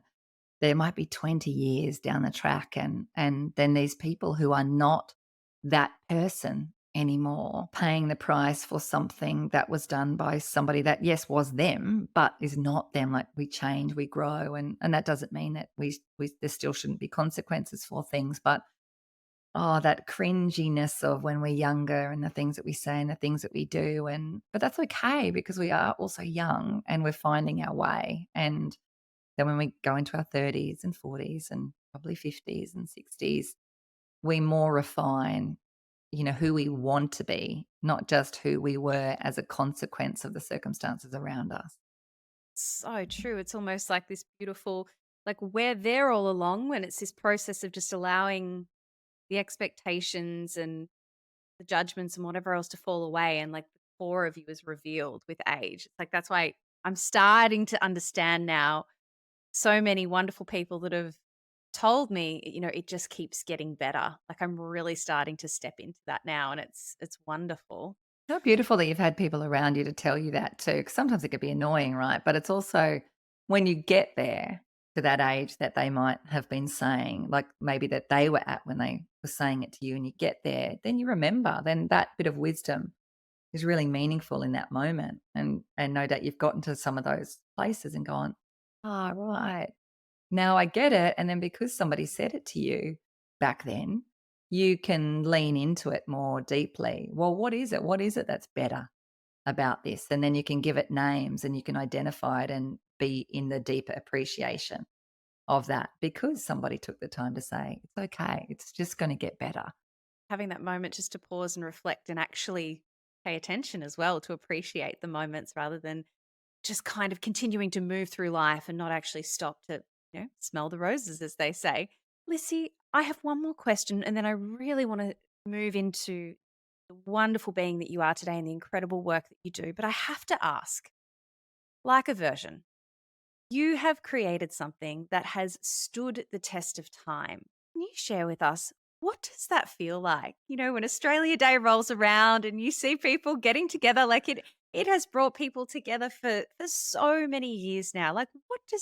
there might be 20 years down the track, and then these people who are not that person anymore paying the price for something that was done by somebody that, yes, was them, but is not them. Like, we change, we grow, and that doesn't mean that we there still shouldn't be consequences for things, but that cringiness of when we're younger and the things that we say and the things that we do. But that's okay, because we are also young and we're finding our way. And then when we go into our 30s and 40s and probably 50s and 60s, we more refine, who we want to be, not just who we were as a consequence of the circumstances around us. so true. It's almost like this beautiful, like we're there all along when it's this process of just allowing the expectations and the judgments and whatever else to fall away, and like the core of you is revealed with age. It's like that's why I'm starting to understand now so many wonderful people that have told me, it just keeps getting better. Like I'm really starting to step into that now, and it's wonderful. How beautiful that you've had people around you to tell you that too, 'cause sometimes it could be annoying, right? But it's also when you get there to that age that they might have been saying, like maybe that they were at when they were saying it to you, and you get there, then you remember, then that bit of wisdom is really meaningful in that moment. And no doubt you've gotten to some of those places and gone, "Oh, right. Now I get it." And then because somebody said it to you back then, you can lean into it more deeply. Well, what is it? What is it that's better about this? And then you can give it names and you can identify it and be in the deeper appreciation of that, because somebody took the time to say, it's okay. It's just going to get better. Having that moment just to pause and reflect and actually pay attention as well, to appreciate the moments rather than just kind of continuing to move through life and not actually stop to, smell the roses, as they say. Lissy, I have one more question, and then I really want to move into the wonderful being that you are today and the incredible work that you do. But I have to ask, like a version, you have created something that has stood the test of time. Can you share with us, what does that feel like? When Australia Day rolls around and you see people getting together, like it has brought people together for so many years now. Like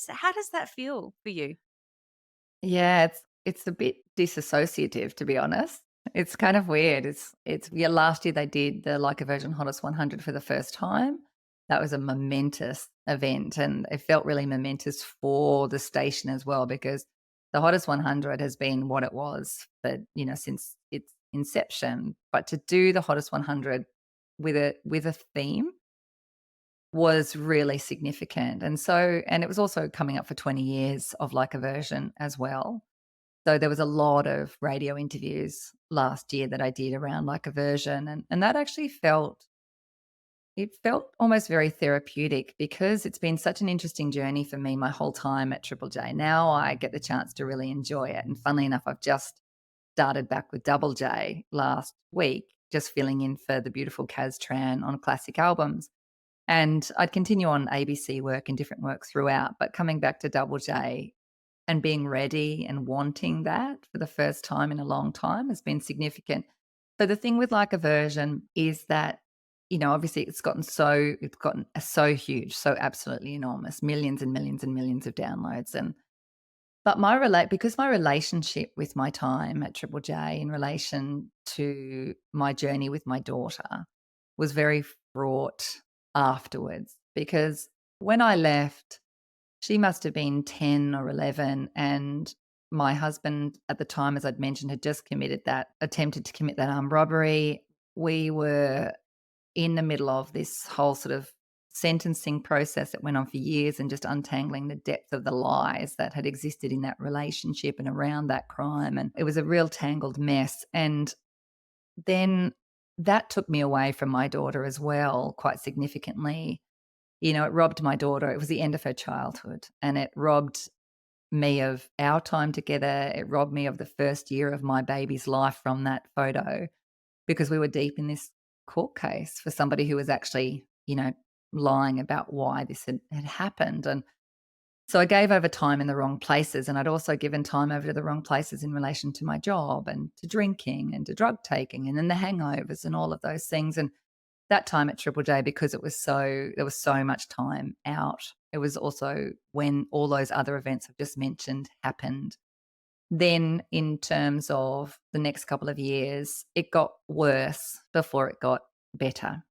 how does that feel for you? Yeah, it's a bit disassociative, to be honest. It's kind of weird. It's yeah, last year they did the Like a Virgin Hottest 100 for the first time. That was a momentous event, and it felt really momentous for the station as well, because The Hottest 100 has been what it was for, since its inception. But to do the Hottest 100 with a theme was really significant. And it was also coming up for 20 years of Like a Version as well. So there was a lot of radio interviews last year that I did around Like a Version, and that actually felt almost very therapeutic because it's been such an interesting journey for me my whole time at Triple J. Now I get the chance to really enjoy it. And funnily enough, I've just started back with Double J last week, just filling in for the beautiful Kaz Tran on classic albums. And I'd continue on ABC work and different work throughout, but coming back to Double J and being ready and wanting that for the first time in a long time has been significant. So the thing with Like a Version is that, obviously it's gotten so huge, so absolutely enormous, millions and millions and millions of downloads. But because my relationship with my time at Triple J in relation to my journey with my daughter was very fraught afterwards, because when I left, she must have been 10 or 11, and my husband at the time, as I'd mentioned, had just attempted to commit that armed robbery. We were in the middle of this whole sort of sentencing process that went on for years and just untangling the depth of the lies that had existed in that relationship and around that crime. And it was a real tangled mess. And then that took me away from my daughter as well, quite significantly. It robbed my daughter. It was the end of her childhood, and it robbed me of our time together. It robbed me of the first year of my baby's life from that photo, because we were deep in this court case for somebody who was actually, lying about why this had happened. And so I gave over time in the wrong places, and I'd also given time over to the wrong places in relation to my job and to drinking and to drug taking and then the hangovers and all of those things. And that time at Triple J, because there was so much time out, it was also when all those other events I've just mentioned happened. Then in terms of the next couple of years, it got worse before it got better.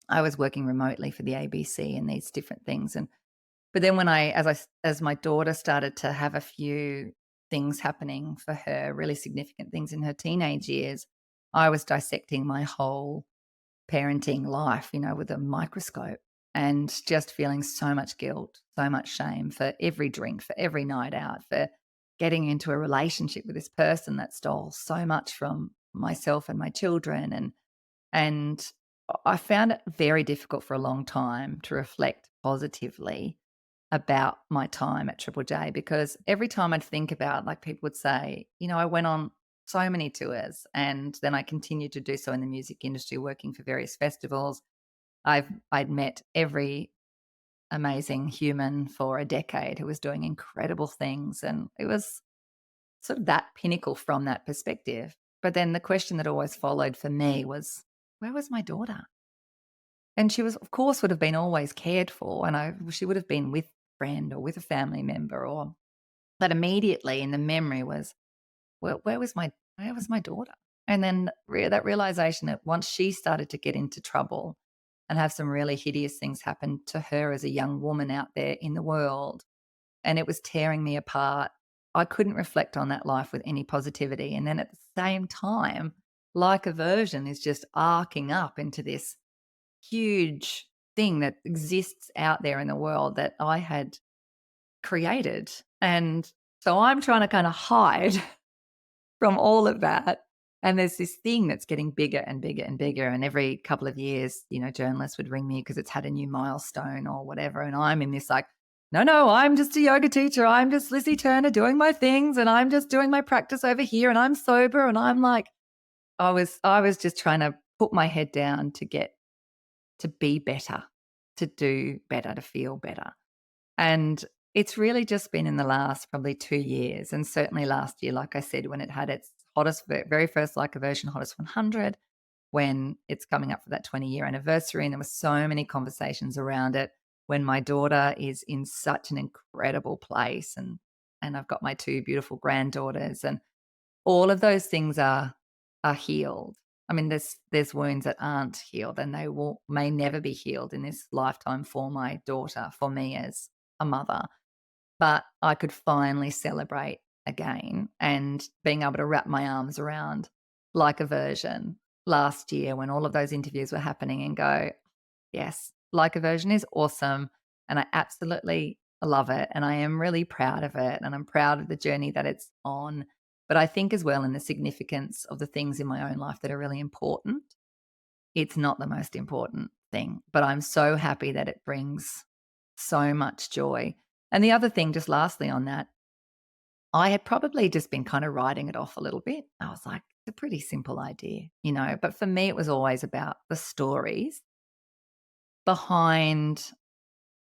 I was working remotely for the ABC and these different things. But then as my daughter started to have a few things happening for her, really significant things in her teenage years, I was dissecting my whole parenting life, with a microscope, and just feeling so much guilt, so much shame for every drink, for every night out, for getting into a relationship with this person that stole so much from myself and my children. And I found it very difficult for a long time to reflect positively about my time at Triple J, because every time I'd think about, like, people would say, I went on so many tours, and then I continued to do so in the music industry, working for various festivals. I'd met every amazing human for a decade who was doing incredible things, and it was sort of that pinnacle from that perspective. But then the question that always followed for me was, where was my daughter? And she was, of course, would have been always cared for, and she would have been with a friend or with a family member, but immediately in the memory was, well, where was my daughter? And then that realization that once she started to get into trouble and have some really hideous things happen to her as a young woman out there in the world, and it was tearing me apart, I couldn't reflect on that life with any positivity. And then at the same time, Like a Version is just arcing up into this huge thing that exists out there in the world that I had created. And so I'm trying to kind of hide from all of that. And there's this thing that's getting bigger and bigger and bigger. And every couple of years, journalists would ring me because it's had a new milestone or whatever. And I'm in this like, no, I'm just a yoga teacher. I'm just Lissie Turner doing my things, and I'm just doing my practice over here, and I'm sober. And I'm like, I was just trying to put my head down to be better, to do better, to feel better. And it's really just been in the last probably 2 years, and certainly last year, like I said, when it had its very first Like a Version Hottest 100, when it's coming up for that 20-year anniversary, and there were so many conversations around it, when my daughter is in such an incredible place, and I've got my 2 beautiful granddaughters, and all of those things are healed. I mean, there's wounds that aren't healed, and they may never be healed in this lifetime for my daughter, for me as a mother. But I could finally celebrate again and being able to wrap my arms around like a version last year when all of those interviews were happening and go, yes, like a version is awesome. And I absolutely love it. And I am really proud of it. And I'm proud of the journey that it's on. But I think as well in the significance of the things in my own life that are really important. It's not the most important thing, but I'm so happy that it brings so much joy. And the other thing, just lastly on that, I had probably just been kind of writing it off a little bit. I was like, it's a pretty simple idea, but for me, it was always about the stories behind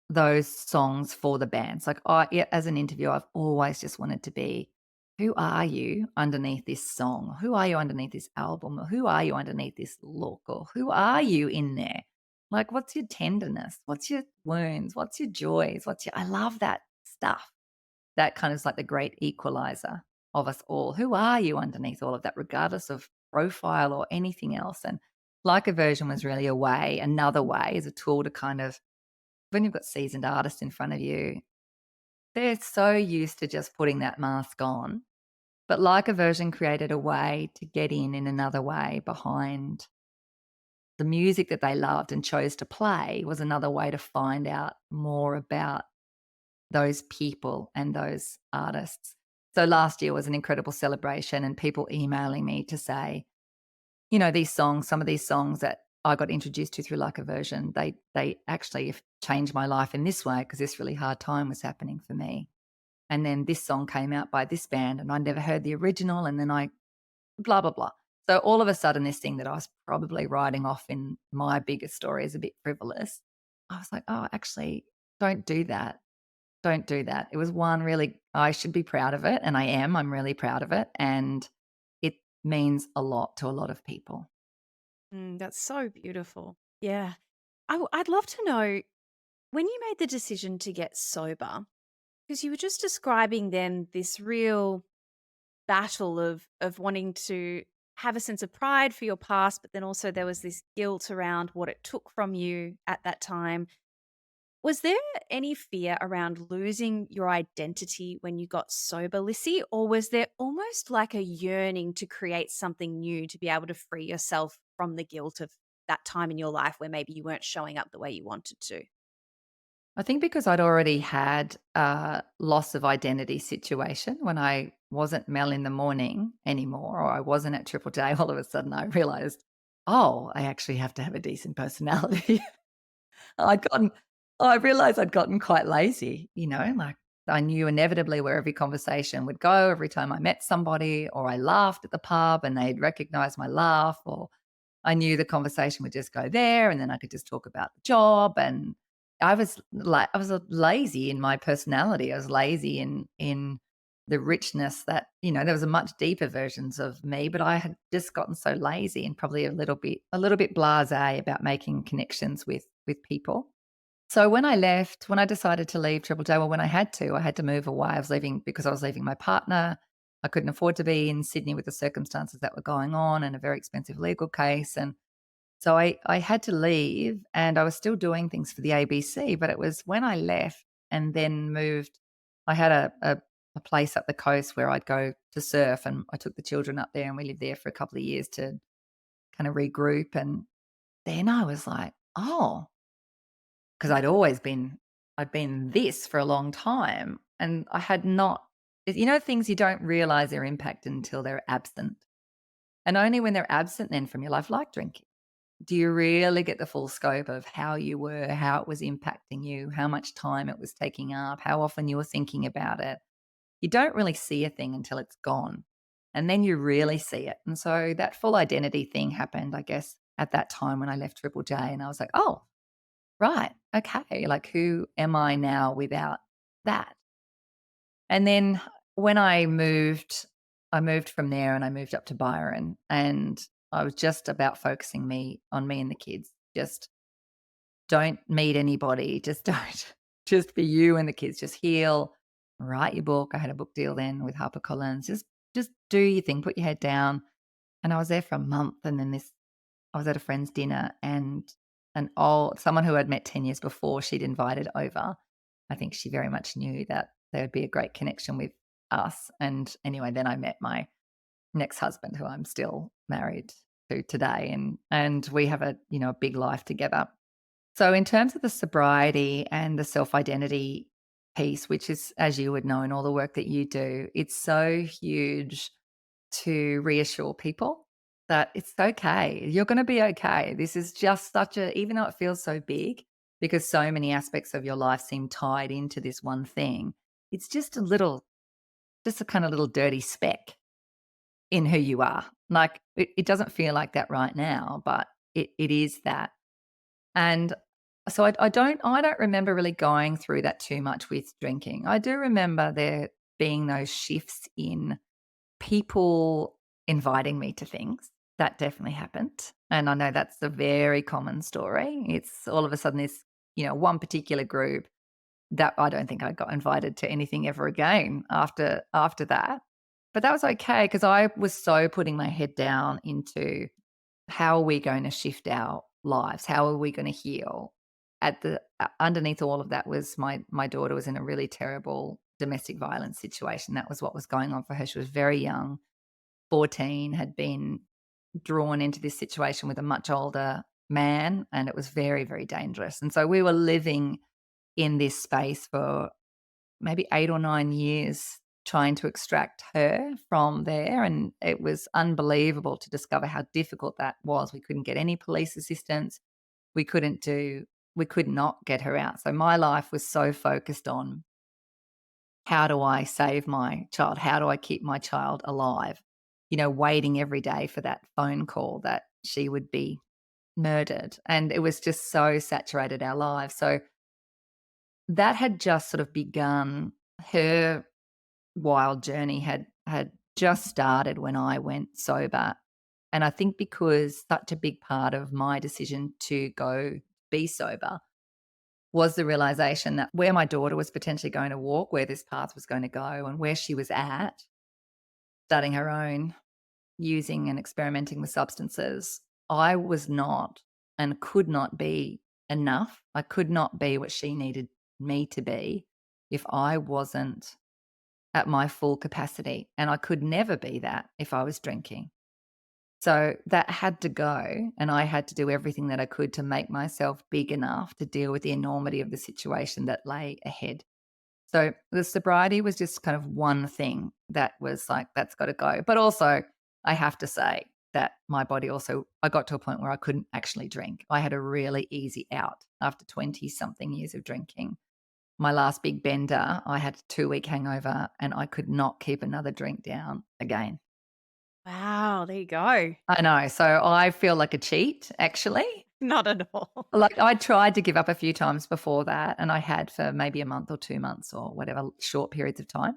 those songs for the bands. Like, yeah, as an interviewer, I've always just wanted to be, who are you underneath this song? Who are you underneath this album? Or who are you underneath this look? Or who are you in there? Like, what's your tenderness? What's your wounds? What's your joys? I love that stuff. That kind of is like the great equalizer of us all. Who are you underneath all of that, regardless of profile or anything else? And like a version was really another way as a tool to kind of, when you've got seasoned artists in front of you, they're so used to just putting that mask on. But like a version created a way to get in another way behind the music that they loved and chose to play was another way to find out more about those people and those artists. So last year was an incredible celebration and people emailing me to say, these songs, some of these songs that I got introduced to through like a version, they actually have changed my life in this way because this really hard time was happening for me. And then this song came out by this band and I never heard the original and then I blah, blah, blah. So all of a sudden this thing that I was probably writing off in my biggest story as a bit frivolous, I was like, oh, actually, don't do that. Don't do that. It was one really, I should be proud of it and I am. I'm really proud of it. And it means a lot to a lot of people. That's so beautiful. Yeah. I'd love to know when you made the decision to get sober, because you were just describing then this real battle of wanting to have a sense of pride for your past, but then also there was this guilt around what it took from you at that time. Was there any fear around losing your identity when you got sober, Lissy? Or was there almost like a yearning to create something new to be able to free yourself from the guilt of that time in your life where maybe you weren't showing up the way you wanted to? I think because I'd already had a loss of identity situation when I wasn't Mel in the morning anymore, or I wasn't at Triple J, all of a sudden I realized, oh, I actually have to have a decent personality. I'd gotten I realized I'd gotten quite lazy, like I knew inevitably where every conversation would go every time I met somebody or I laughed at the pub and they'd recognize my laugh, or I knew the conversation would just go there and then I could just talk about the job. And I was lazy in my personality. I was lazy in the richness that, there was a much deeper versions of me, but I had just gotten so lazy and probably a little bit blasé about making connections with people. So when I decided to leave Triple J, well, when I had to move away. I was leaving because I was leaving my partner. I couldn't afford to be in Sydney with the circumstances that were going on and a very expensive legal case. And so I had to leave and I was still doing things for the ABC, but it was when I left and then moved, I had a place up the coast where I'd go to surf and I took the children up there and we lived there for a couple of years to kind of regroup. And then I was like, oh, because I'd been this for a long time and I had not, things you don't realize their impact until they're absent. And only when they're absent then from your life, like drinking, do you really get the full scope of how you were, how it was impacting you, how much time it was taking up, how often you were thinking about it. You don't really see a thing until it's gone. And then you really see it. And so that full identity thing happened, I guess, at that time when I left Triple J. And I was like, oh, right. Okay. Like, who am I now without that? And then when I moved from there and I moved up to Byron and I was just about focusing on me and the kids. Just don't meet anybody. Just don't. Just be you and the kids. Just heal. Write your book. I had a book deal then with HarperCollins. Just do your thing. Put your head down. And I was there for a month. And then I was at a friend's dinner and someone who I'd met 10 years before, she'd invited over. I think she very much knew that there would be a great connection with us. And anyway, then I met my next husband, who I'm still married to today, and we have a a big life together. So in terms of the sobriety and the self-identity piece, which is, as you would know, in all the work that you do, it's so huge to reassure people that it's okay. You're going to be okay. This is just such a, even though it feels so big, because so many aspects of your life seem tied into this one thing, it's just just a kind of little dirty speck in who you are. Like it doesn't feel like that right now, but it is that. And so I don't remember really going through that too much with drinking. I do remember there being those shifts in people inviting me to things. That definitely happened. And I know that's a very common story. It's all of a sudden this, one particular group that I don't think I got invited to anything ever again after that. But that was okay because I was so putting my head down into how are we going to shift our lives? How are we going to heal? At the underneath all of that was my daughter was in a really terrible domestic violence situation. That was what was going on for her. She was very young, 14, had been drawn into this situation with a much older man, and it was very, very dangerous. And so we were living in this space for maybe 8 or 9 years trying to extract her from there, and it was unbelievable to discover how difficult that was. We couldn't get any police assistance. We could not get her out. So my life was so focused on how do I save my child? How do I keep my child alive? Waiting every day for that phone call that she would be murdered. And it was just so saturated our lives. So that had just sort of begun. Her wild journey had just started when I went sober. And I think because such a big part of my decision to go be sober was the realization that where my daughter was potentially going to walk, where this path was going to go, and where she was at, starting her own using and experimenting with substances, I was not and could not be enough. I could not be what she needed me to be if I wasn't at my full capacity. And I could never be that if I was drinking. So that had to go, and I had to do everything that I could to make myself big enough to deal with the enormity of the situation that lay ahead. So the sobriety was just kind of one thing that was like, that's got to go. But also, I have to say that my body also, I got to a point where I couldn't actually drink. I had a really easy out after 20 something years of drinking. My last big bender, I had a 2-week hangover and I could not keep another drink down again. Wow, there you go. I know. So I feel like a cheat, actually. Not at all. Like I tried to give up a few times before that, and I had for maybe a month or 2 months or whatever short periods of time.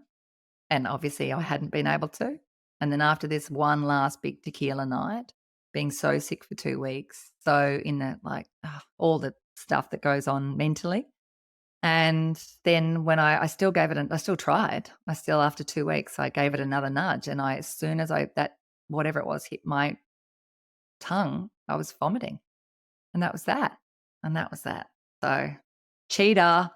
And obviously I hadn't been able to. And then after this one last big tequila night, being so sick for 2 weeks, so in the all the stuff that goes on mentally. And then when I still gave it, I still tried. I still, after 2 weeks, I gave it another nudge. And as soon as that, whatever it was, hit my tongue, I was vomiting. And that was that. And that was that. So, cheater.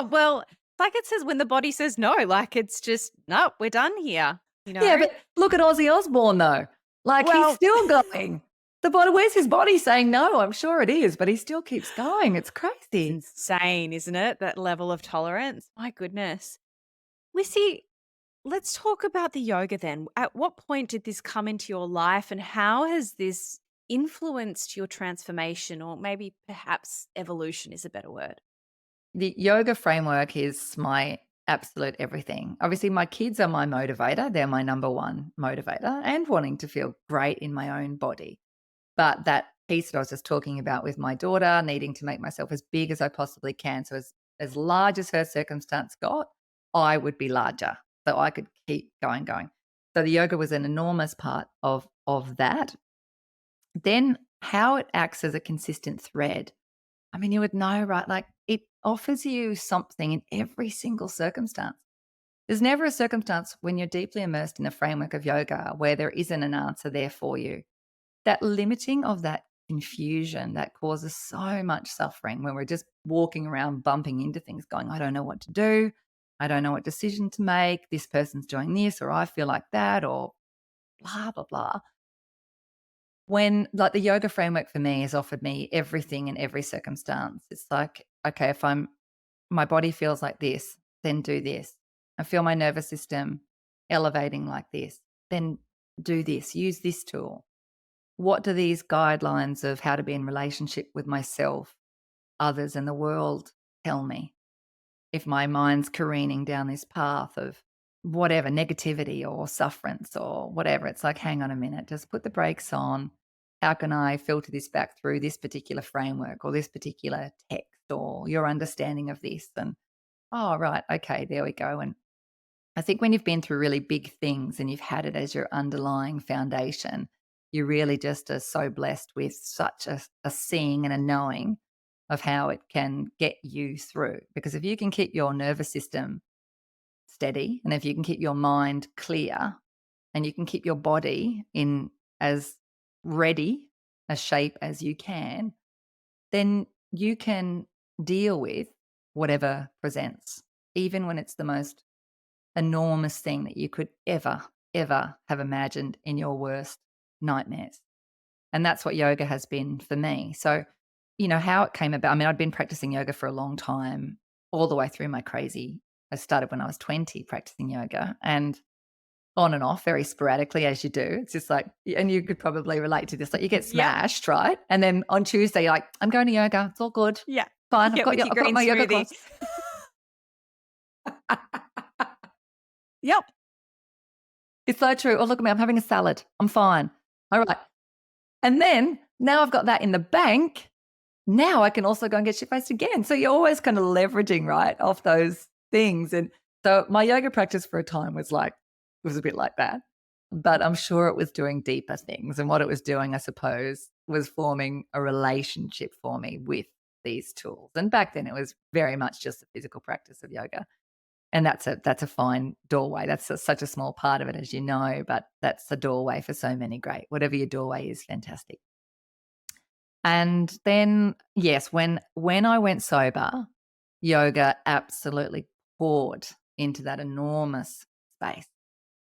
Well, like it says, when the body says no, like it's just, no, we're done here, Yeah, but look at Ozzy Osbourne, though. Like, he's Well, still going. The body, where's his body saying no? I'm sure it is, but he still keeps going. It's it's crazy. insane, isn't it? That level of tolerance. My goodness. Lissy, let's talk about the yoga then. At what point did this come into your life, and how has this influenced your transformation, or maybe perhaps evolution is a better word? The yoga framework is my absolute everything. Obviously, my kids are my motivator. They're my number one motivator, and wanting to feel great in my own body. But that piece that I was just talking about with my daughter, needing to make myself as big as I possibly can. So as large as her circumstance got, I would be larger. So I could keep going. So the yoga was an enormous part of that. Then how it acts as a consistent thread. I mean, you would know, right? Like, it offers you something in every single circumstance. There's never a circumstance when you're deeply immersed in the framework of yoga where there isn't an answer there for you. That limiting of that confusion that causes so much suffering when we're just walking around bumping into things going, I don't know what to do. I don't know what decision to make. This person's doing this, or I feel like that, or blah, blah, blah. When like the yoga framework for me has offered me everything in every circumstance. It's like, okay, if my body feels like this, then do this. I feel my nervous system elevating like this, then do this, use this tool. What do these guidelines of how to be in relationship with myself, others, and the world tell me? If my mind's careening down this path of whatever negativity or sufferance or whatever, it's like, hang on a minute, just put the brakes on. How can I filter this back through this particular framework or this particular text or your understanding of this? And oh, right, okay, there we go. And I think when you've been through really big things and you've had it as your underlying foundation, you really just are so blessed with such a seeing and a knowing of how it can get you through. Because if you can keep your nervous system steady and if you can keep your mind clear and you can keep your body in as ready a shape as you can, then you can deal with whatever presents, even when it's the most enormous thing that you could ever, ever have imagined in your worst nightmares. And that's what yoga has been for me. So, how it came about. I mean, I'd been practicing yoga for a long time, all the way through my crazy. I started when I was 20 practicing yoga and on and off very sporadically, as you do. It's just like, and you could probably relate to this, like you get Yep. smashed, right? And then on Tuesday, you're like, I'm going to yoga. It's all good. Yeah. Fine. Yeah, with your I've got green my yoga smoothie. clothes. Yep. It's so true. Oh, look at me. I'm having a salad. I'm fine. All right. And then now I've got that in the bank. Now I can also go and get shit faced again. So you're always kind of leveraging, right, off those things. And so my yoga practice for a time was a bit like that. But I'm sure it was doing deeper things. And what it was doing, I suppose, was forming a relationship for me with these tools. And back then it was very much just the physical practice of yoga. And that's a fine doorway. That's such a small part of it, as you know, but that's the doorway for so many great. Whatever your doorway is, fantastic. And then, yes, when I went sober, yoga absolutely poured into that enormous space.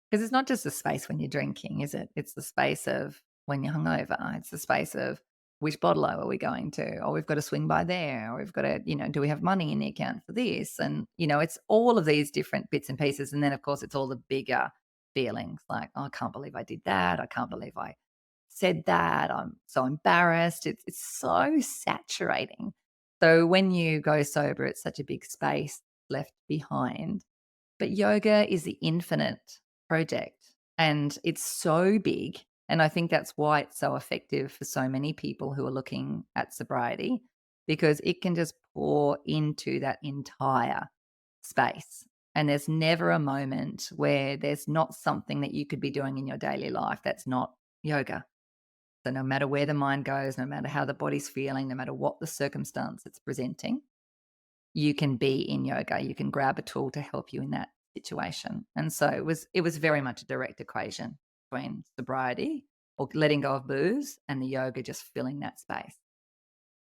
Because it's not just the space when you're drinking, is it? It's the space of when you're hungover. It's the space of which bottle are we going to? Or we've got to swing by there. Or we've got to, do we have money in the account for this? And, it's all of these different bits and pieces. And then, of course, it's all the bigger feelings like, oh, I can't believe I did that. I can't believe I said that. I'm so embarrassed. It's so saturating. So when you go sober, it's such a big space left behind. But yoga is the infinite project and it's so big. And I think that's why it's so effective for so many people who are looking at sobriety, because it can just pour into that entire space. And there's never a moment where there's not something that you could be doing in your daily life that's not yoga. So no matter where the mind goes, no matter how the body's feeling, no matter what the circumstance it's presenting, you can be in yoga. You can grab a tool to help you in that situation. And so it was very much a direct equation between sobriety or letting go of booze and the yoga just filling that space.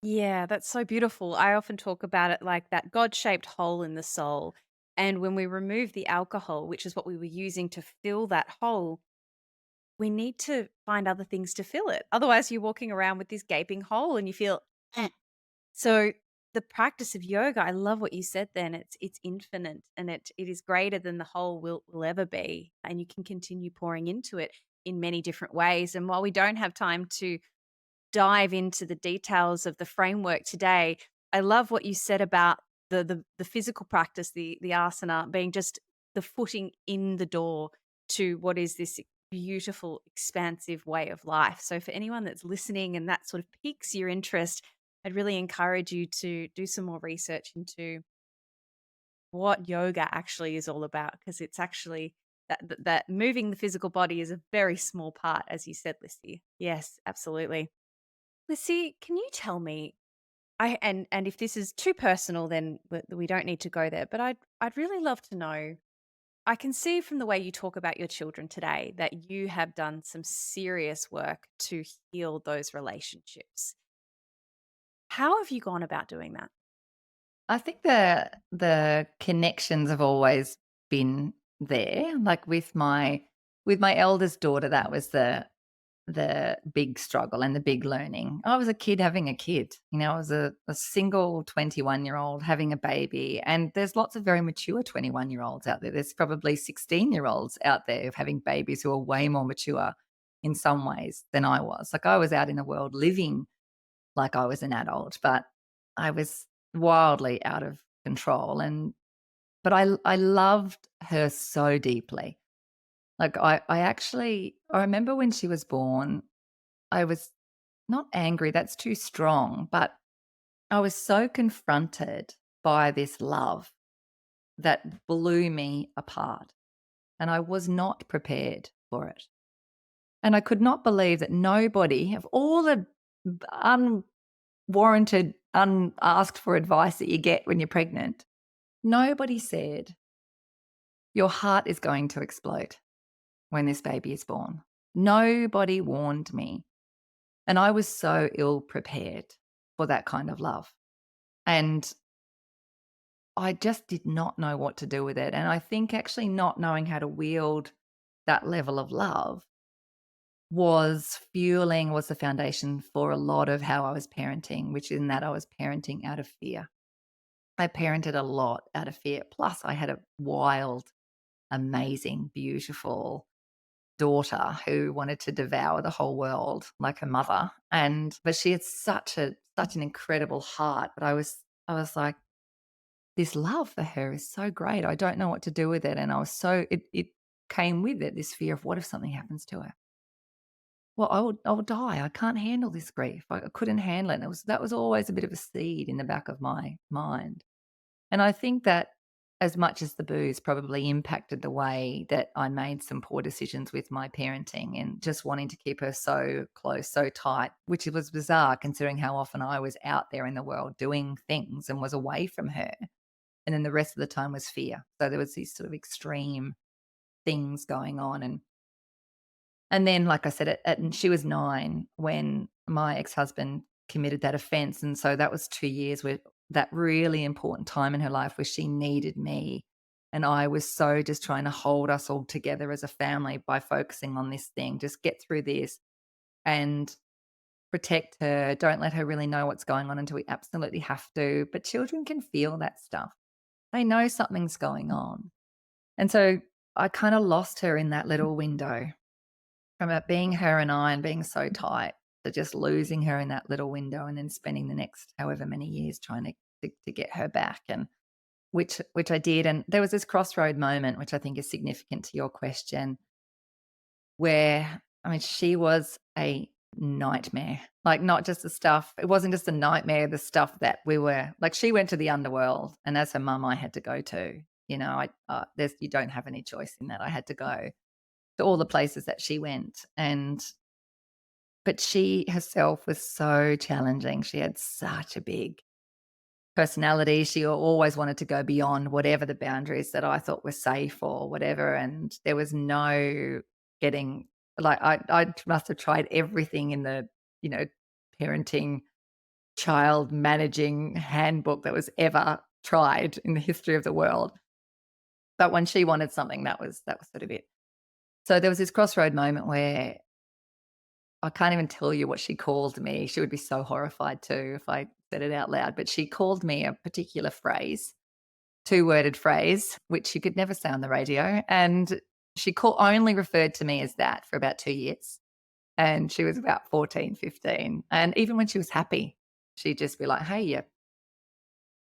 Yeah, that's so beautiful. I often talk about it like that God-shaped hole in the soul. And when we remove the alcohol, which is what we were using to fill that hole, we need to find other things to fill it. Otherwise, you're walking around with this gaping hole and you feel so the practice of yoga, I love what you said then. It's infinite and it is greater than the whole will ever be. And you can continue pouring into it in many different ways. And while we don't have time to dive into the details of the framework today, I love what you said about the physical practice, the asana being just the footing in the door to what is this beautiful, expansive way of life. So for anyone that's listening and that sort of piques your interest, I'd really encourage you to do some more research into what yoga actually is all about, because it's actually that moving the physical body is a very small part, as you said, Lissy. Yes, absolutely. Lissy, can you tell me, and if this is too personal, then we don't need to go there, but I'd really love to know. I can see from the way you talk about your children today that you have done some serious work to heal those relationships. How have you gone about doing that? I think the connections have always been there. Like with my eldest daughter, that was the big struggle and the big learning. I was a kid having a kid. I was a single 21-year-old having a baby. And there's lots of very mature 21-year-olds out there. There's probably 16-year-olds out there having babies who are way more mature in some ways than I was. Like I was out in the world living like I was an adult, but I was wildly out of control. But I loved her so deeply. Like I remember when she was born, I was not angry, that's too strong, but I was so confronted by this love that blew me apart, and I was not prepared for it. And I could not believe that nobody, of all the unwarranted, unasked for advice that you get when you're pregnant, nobody said, "Your heart is going to explode when this baby is born." Nobody warned me. And I was so ill prepared for that kind of love. And I just did not know what to do with it. And I think actually not knowing how to wield that level of love was the foundation for a lot of how I was parenting, which in that I was parenting out of fear. I parented a lot out of fear. Plus, I had a wild, amazing, beautiful daughter who wanted to devour the whole world like her mother. But she had such an incredible heart. But I was like, this love for her is so great. I don't know what to do with it. And I was it came with it, this fear of what if something happens to her? Well, I will die. I can't handle this grief. I couldn't handle it. And that was always a bit of a seed in the back of my mind. And I think that as much as the booze probably impacted the way that I made some poor decisions with my parenting and just wanting to keep her so close, so tight, which was bizarre considering how often I was out there in the world doing things and was away from her. And then the rest of the time was fear. So there was these sort of extreme things going on. And then, like I said, and she was 9 when my ex-husband committed that offense, and so that was 2 years where that really important time in her life where she needed me, and I was so just trying to hold us all together as a family by focusing on this thing, just get through this and protect her, don't let her really know what's going on until we absolutely have to, but children can feel that stuff. They know something's going on, and so I kinda lost her in that little window. From it being her and I and being so tight to just losing her in that little window and then spending the next however many years trying to get her back, and which I did. And there was this crossroad moment, which I think is significant to your question, where I mean, she was a nightmare. Like not just the stuff, it wasn't just a nightmare, the stuff that we were like she went to the underworld, and as her mum I had to go to. There's you don't have any choice in that. I had to go to all the places that she went. But she herself was so challenging. She had such a big personality. She always wanted to go beyond whatever the boundaries that I thought were safe or whatever. And there was no getting like I must have tried everything in the, you know, parenting child managing handbook that was ever tried in the history of the world. But when she wanted something, that was sort of it. So there was this crossroad moment where I can't even tell you what she called me. She would be so horrified too if I said it out loud, but she called me a particular phrase, two-worded phrase, which you could never say on the radio, and only referred to me as that for about 2 years, and she was about 14, 15, and even when she was happy, she'd just be like, "Hey, yeah."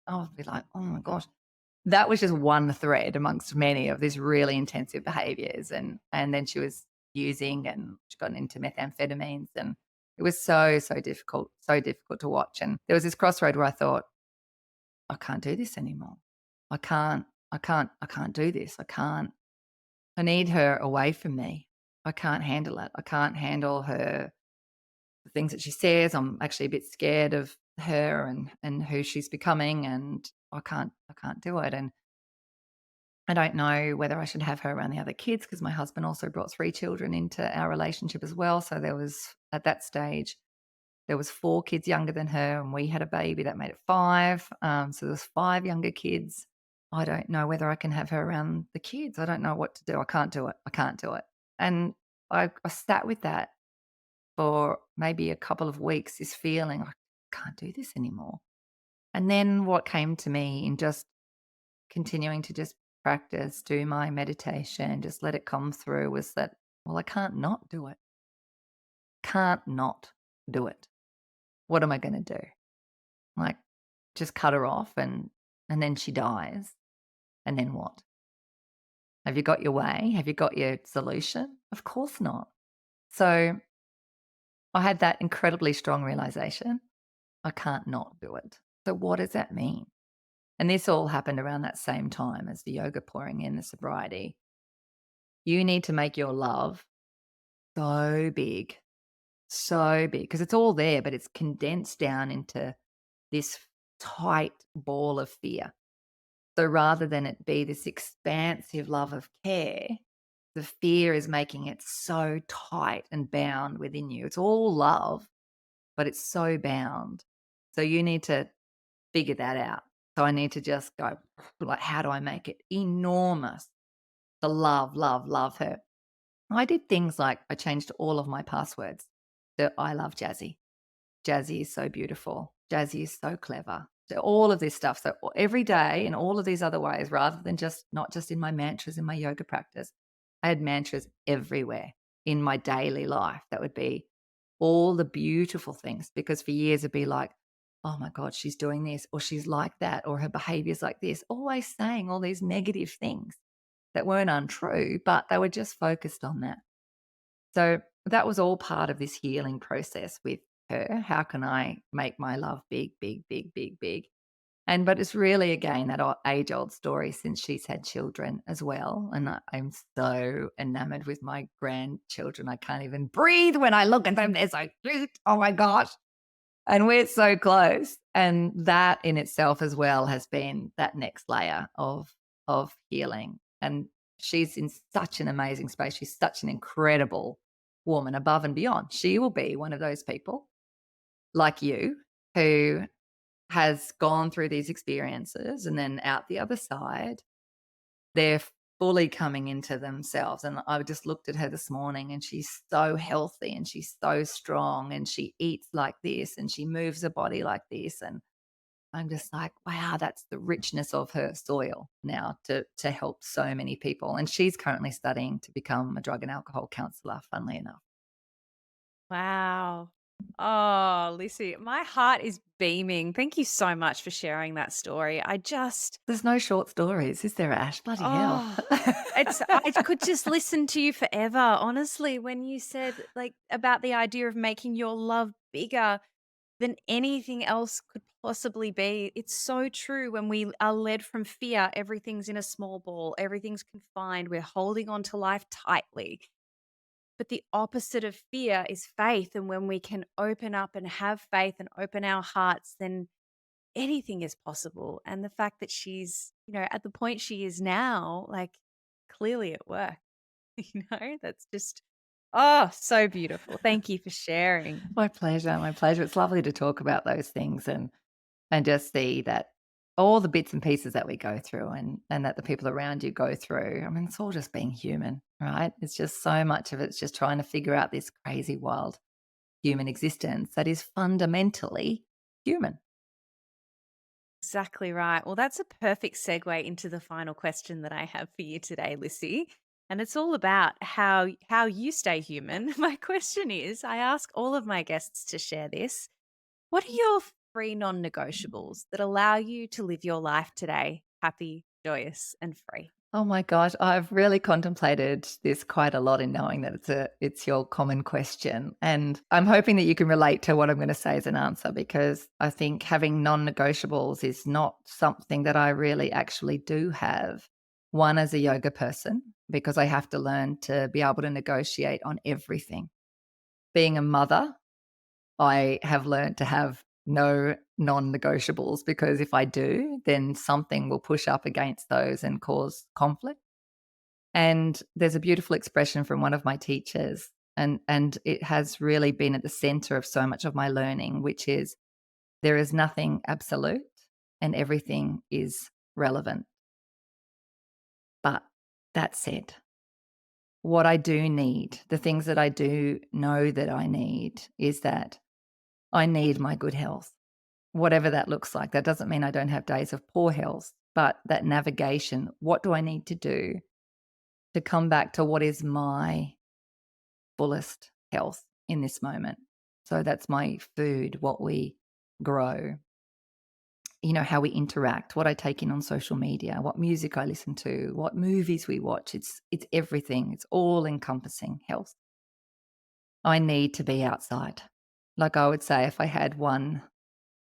I would be like, "Oh my gosh." That was just one thread amongst many of these really intensive behaviors, and then she was using, and she got into methamphetamines, and it was so difficult to watch. And there was this crossroad where I thought, "I can't do this anymore. I can't do this. I need her away from me. I can't handle it. I can't handle the things that she says. I'm actually a bit scared of her and who she's becoming, and I can't do it." And I don't know whether I should have her around the other kids because my husband also brought 3 children into our relationship as well. So there was at that stage, there was 4 kids younger than her, and we had a baby that made it 5. So there's 5 younger kids. I don't know whether I can have her around the kids. I don't know what to do. I can't do it. I can't do it. And I sat with that for maybe a couple of weeks, this feeling I can't do this anymore. And then what came to me in just continuing to just practice, do my meditation, just let it come through was that, well, I can't not do it. Can't not do it. What am I going to do? Like, just cut her off and then she dies. And then what? Have you got your way? Have you got your solution? Of course not. So I had that incredibly strong realization. I can't not do it. So what does that mean? And this all happened around that same time as the yoga pouring in, the sobriety. You need to make your love so big, because it's all there, but it's condensed down into this tight ball of fear. So rather than it be this expansive love of care, the fear is making it so tight and bound within you. It's all love, but it's so bound. So you need to figure that out. So I need to just go, like, how do I make it enormous? The love her. I did things like I changed all of my passwords. The I love Jazzy. Jazzy is so beautiful. Jazzy is so clever. So all of this stuff. So every day in all of these other ways, rather than just not just in my mantras in my yoga practice, I had mantras everywhere in my daily life. That would be all the beautiful things, because for years it'd be like, oh my God, she's doing this, or she's like that, or her behavior's like this, always saying all these negative things that weren't untrue, but they were just focused on that. So that was all part of this healing process with her. How can I make my love big, big, big, big, big? But it's really, again, that age old story since she's had children as well. And I'm so enamored with my grandchildren. I can't even breathe when I look at them. They're so cute. Oh my gosh. And we're so close. And that in itself as well has been that next layer of healing. And she's in such an amazing space. She's such an incredible woman above and beyond. She will be one of those people like you who has gone through these experiences, and then out the other side, they're fully coming into themselves. And I just looked at her this morning, and she's so healthy and she's so strong, and she eats like this and she moves her body like this. And I'm just like, wow, that's the richness of her soil now to help so many people. And she's currently studying to become a drug and alcohol counselor, funnily enough. Wow. Oh, Lissie, my heart is beaming. Thank you so much for sharing that story. There's no short stories, is there, Ash? Bloody hell. Oh, I could just listen to you forever, honestly, when you said, like, about the idea of making your love bigger than anything else could possibly be. It's so true. When we are led from fear, everything's in a small ball, everything's confined, we're holding on to life tightly. But the opposite of fear is faith. And when we can open up and have faith and open our hearts, then anything is possible. And the fact that she's, at the point she is now, like, clearly it worked. That's just, oh, so beautiful. Thank you for sharing. My pleasure. My pleasure. It's lovely to talk about those things and just see that all the bits and pieces that we go through and that the people around you go through. I mean, it's all just being human, right? It's just so much of it's just trying to figure out this crazy, wild human existence that is fundamentally human. Exactly right. Well, that's a perfect segue into the final question that I have for you today, Lissie. And it's all about how you stay human. My question is, I ask all of my guests to share this. What are your 3 non-negotiables that allow you to live your life today happy, joyous, and free? Oh my gosh, I've really contemplated this quite a lot in knowing that it's your common question. And I'm hoping that you can relate to what I'm going to say as an answer, because I think having non-negotiables is not something that I really actually do have. One, as a yoga person, because I have to learn to be able to negotiate on everything. Being a mother, I have learned to have no non-negotiables, because if I do, then something will push up against those and cause conflict. And there's a beautiful expression from one of my teachers And it has really been at the center of so much of my learning, which is there is nothing absolute and everything is relevant. But that said, what I do need, the things that I do know that I need, is that I need my good health, whatever that looks like. That doesn't mean I don't have days of poor health, but that navigation, what do I need to do to come back to what is my fullest health in this moment? So that's my food, what we grow, how we interact, what I take in on social media, what music I listen to, what movies we watch. It's everything. It's all encompassing health. I need to be outside. Like I would say, if I had one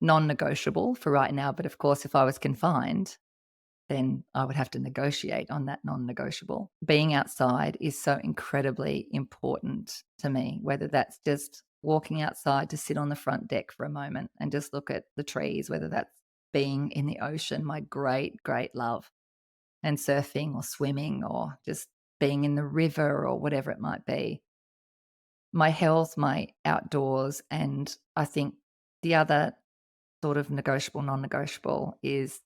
non-negotiable for right now, but of course, if I was confined, then I would have to negotiate on that non-negotiable. Being outside is so incredibly important to me, whether that's just walking outside to sit on the front deck for a moment and just look at the trees, whether that's being in the ocean, my great, great love, and surfing or swimming or just being in the river or whatever it might be. My health, my outdoors, and I think the other sort of negotiable, non-negotiable is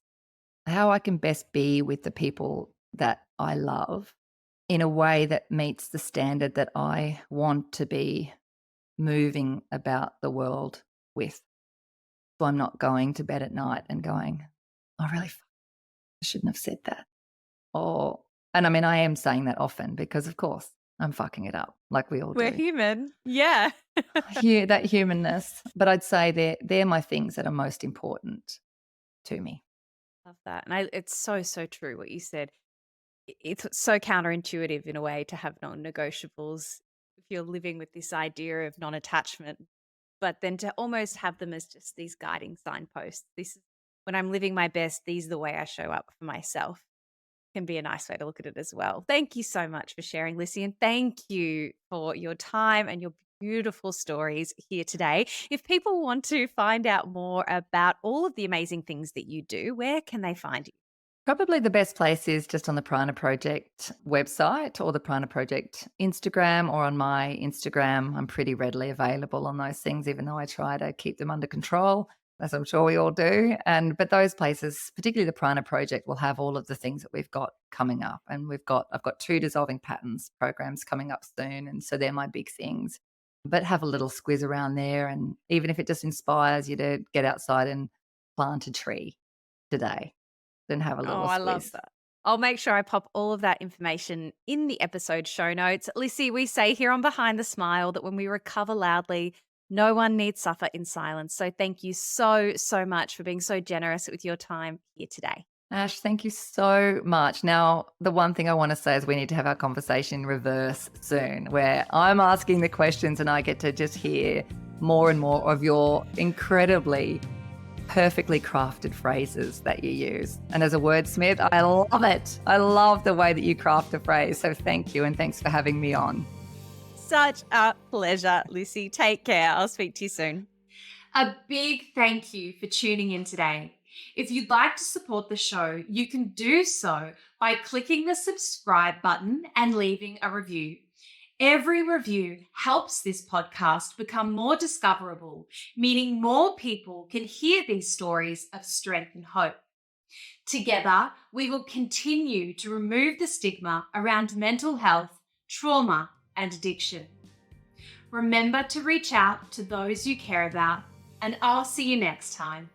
how I can best be with the people that I love in a way that meets the standard that I want to be moving about the world with. So I'm not going to bed at night and going, oh, really, I shouldn't have said that. And I mean, I am saying that often because, of course, I'm fucking it up like we all We're do. human. Yeah. That humanness. But I'd say they're my things that are most important to me. Love that. And it's so, so true what you said. It's so counterintuitive in a way to have non-negotiables if you're living with this idea of non-attachment, but then to almost have them as just these guiding signposts. This is when I'm living my best, these are the way I show up for myself. Can be a nice way to look at it as well. Thank you so much for sharing, Lissie, and thank you for your time and your beautiful stories here today. If people want to find out more about all of the amazing things that you do, where can they find you? Probably the best place is just on the Prana Project website or the Prana Project Instagram, or on my Instagram. I'm pretty readily available on those things, even though I try to keep them under control, as I'm sure we all do. But those places, particularly the Prana Project, will have all of the things that we've got coming up. And I've got 2 dissolving patterns programs coming up soon. And so they're my big things. But have a little squiz around there. And even if it just inspires you to get outside and plant a tree today, then have a Oh, little I love squeeze. that. I'll make sure I pop all of that information in the episode show notes. Lissie, we say here on Behind the Smile that when we recover loudly, no one needs suffer in silence. So thank you so, so much for being so generous with your time here today. Ash, thank you so much. Now, the one thing I want to say is we need to have our conversation in reverse soon, where I'm asking the questions and I get to just hear more and more of your incredibly perfectly crafted phrases that you use. And as a wordsmith, I love it. I love the way that you craft a phrase. So thank you, and thanks for having me on. Such a pleasure, Lissie. Take care. I'll speak to you soon. A big thank you for tuning in today. If you'd like to support the show, you can do so by clicking the subscribe button and leaving a review. Every review helps this podcast become more discoverable, meaning more people can hear these stories of strength and hope. Together, we will continue to remove the stigma around mental health, trauma, and addiction. Remember to reach out to those you care about, and I'll see you next time.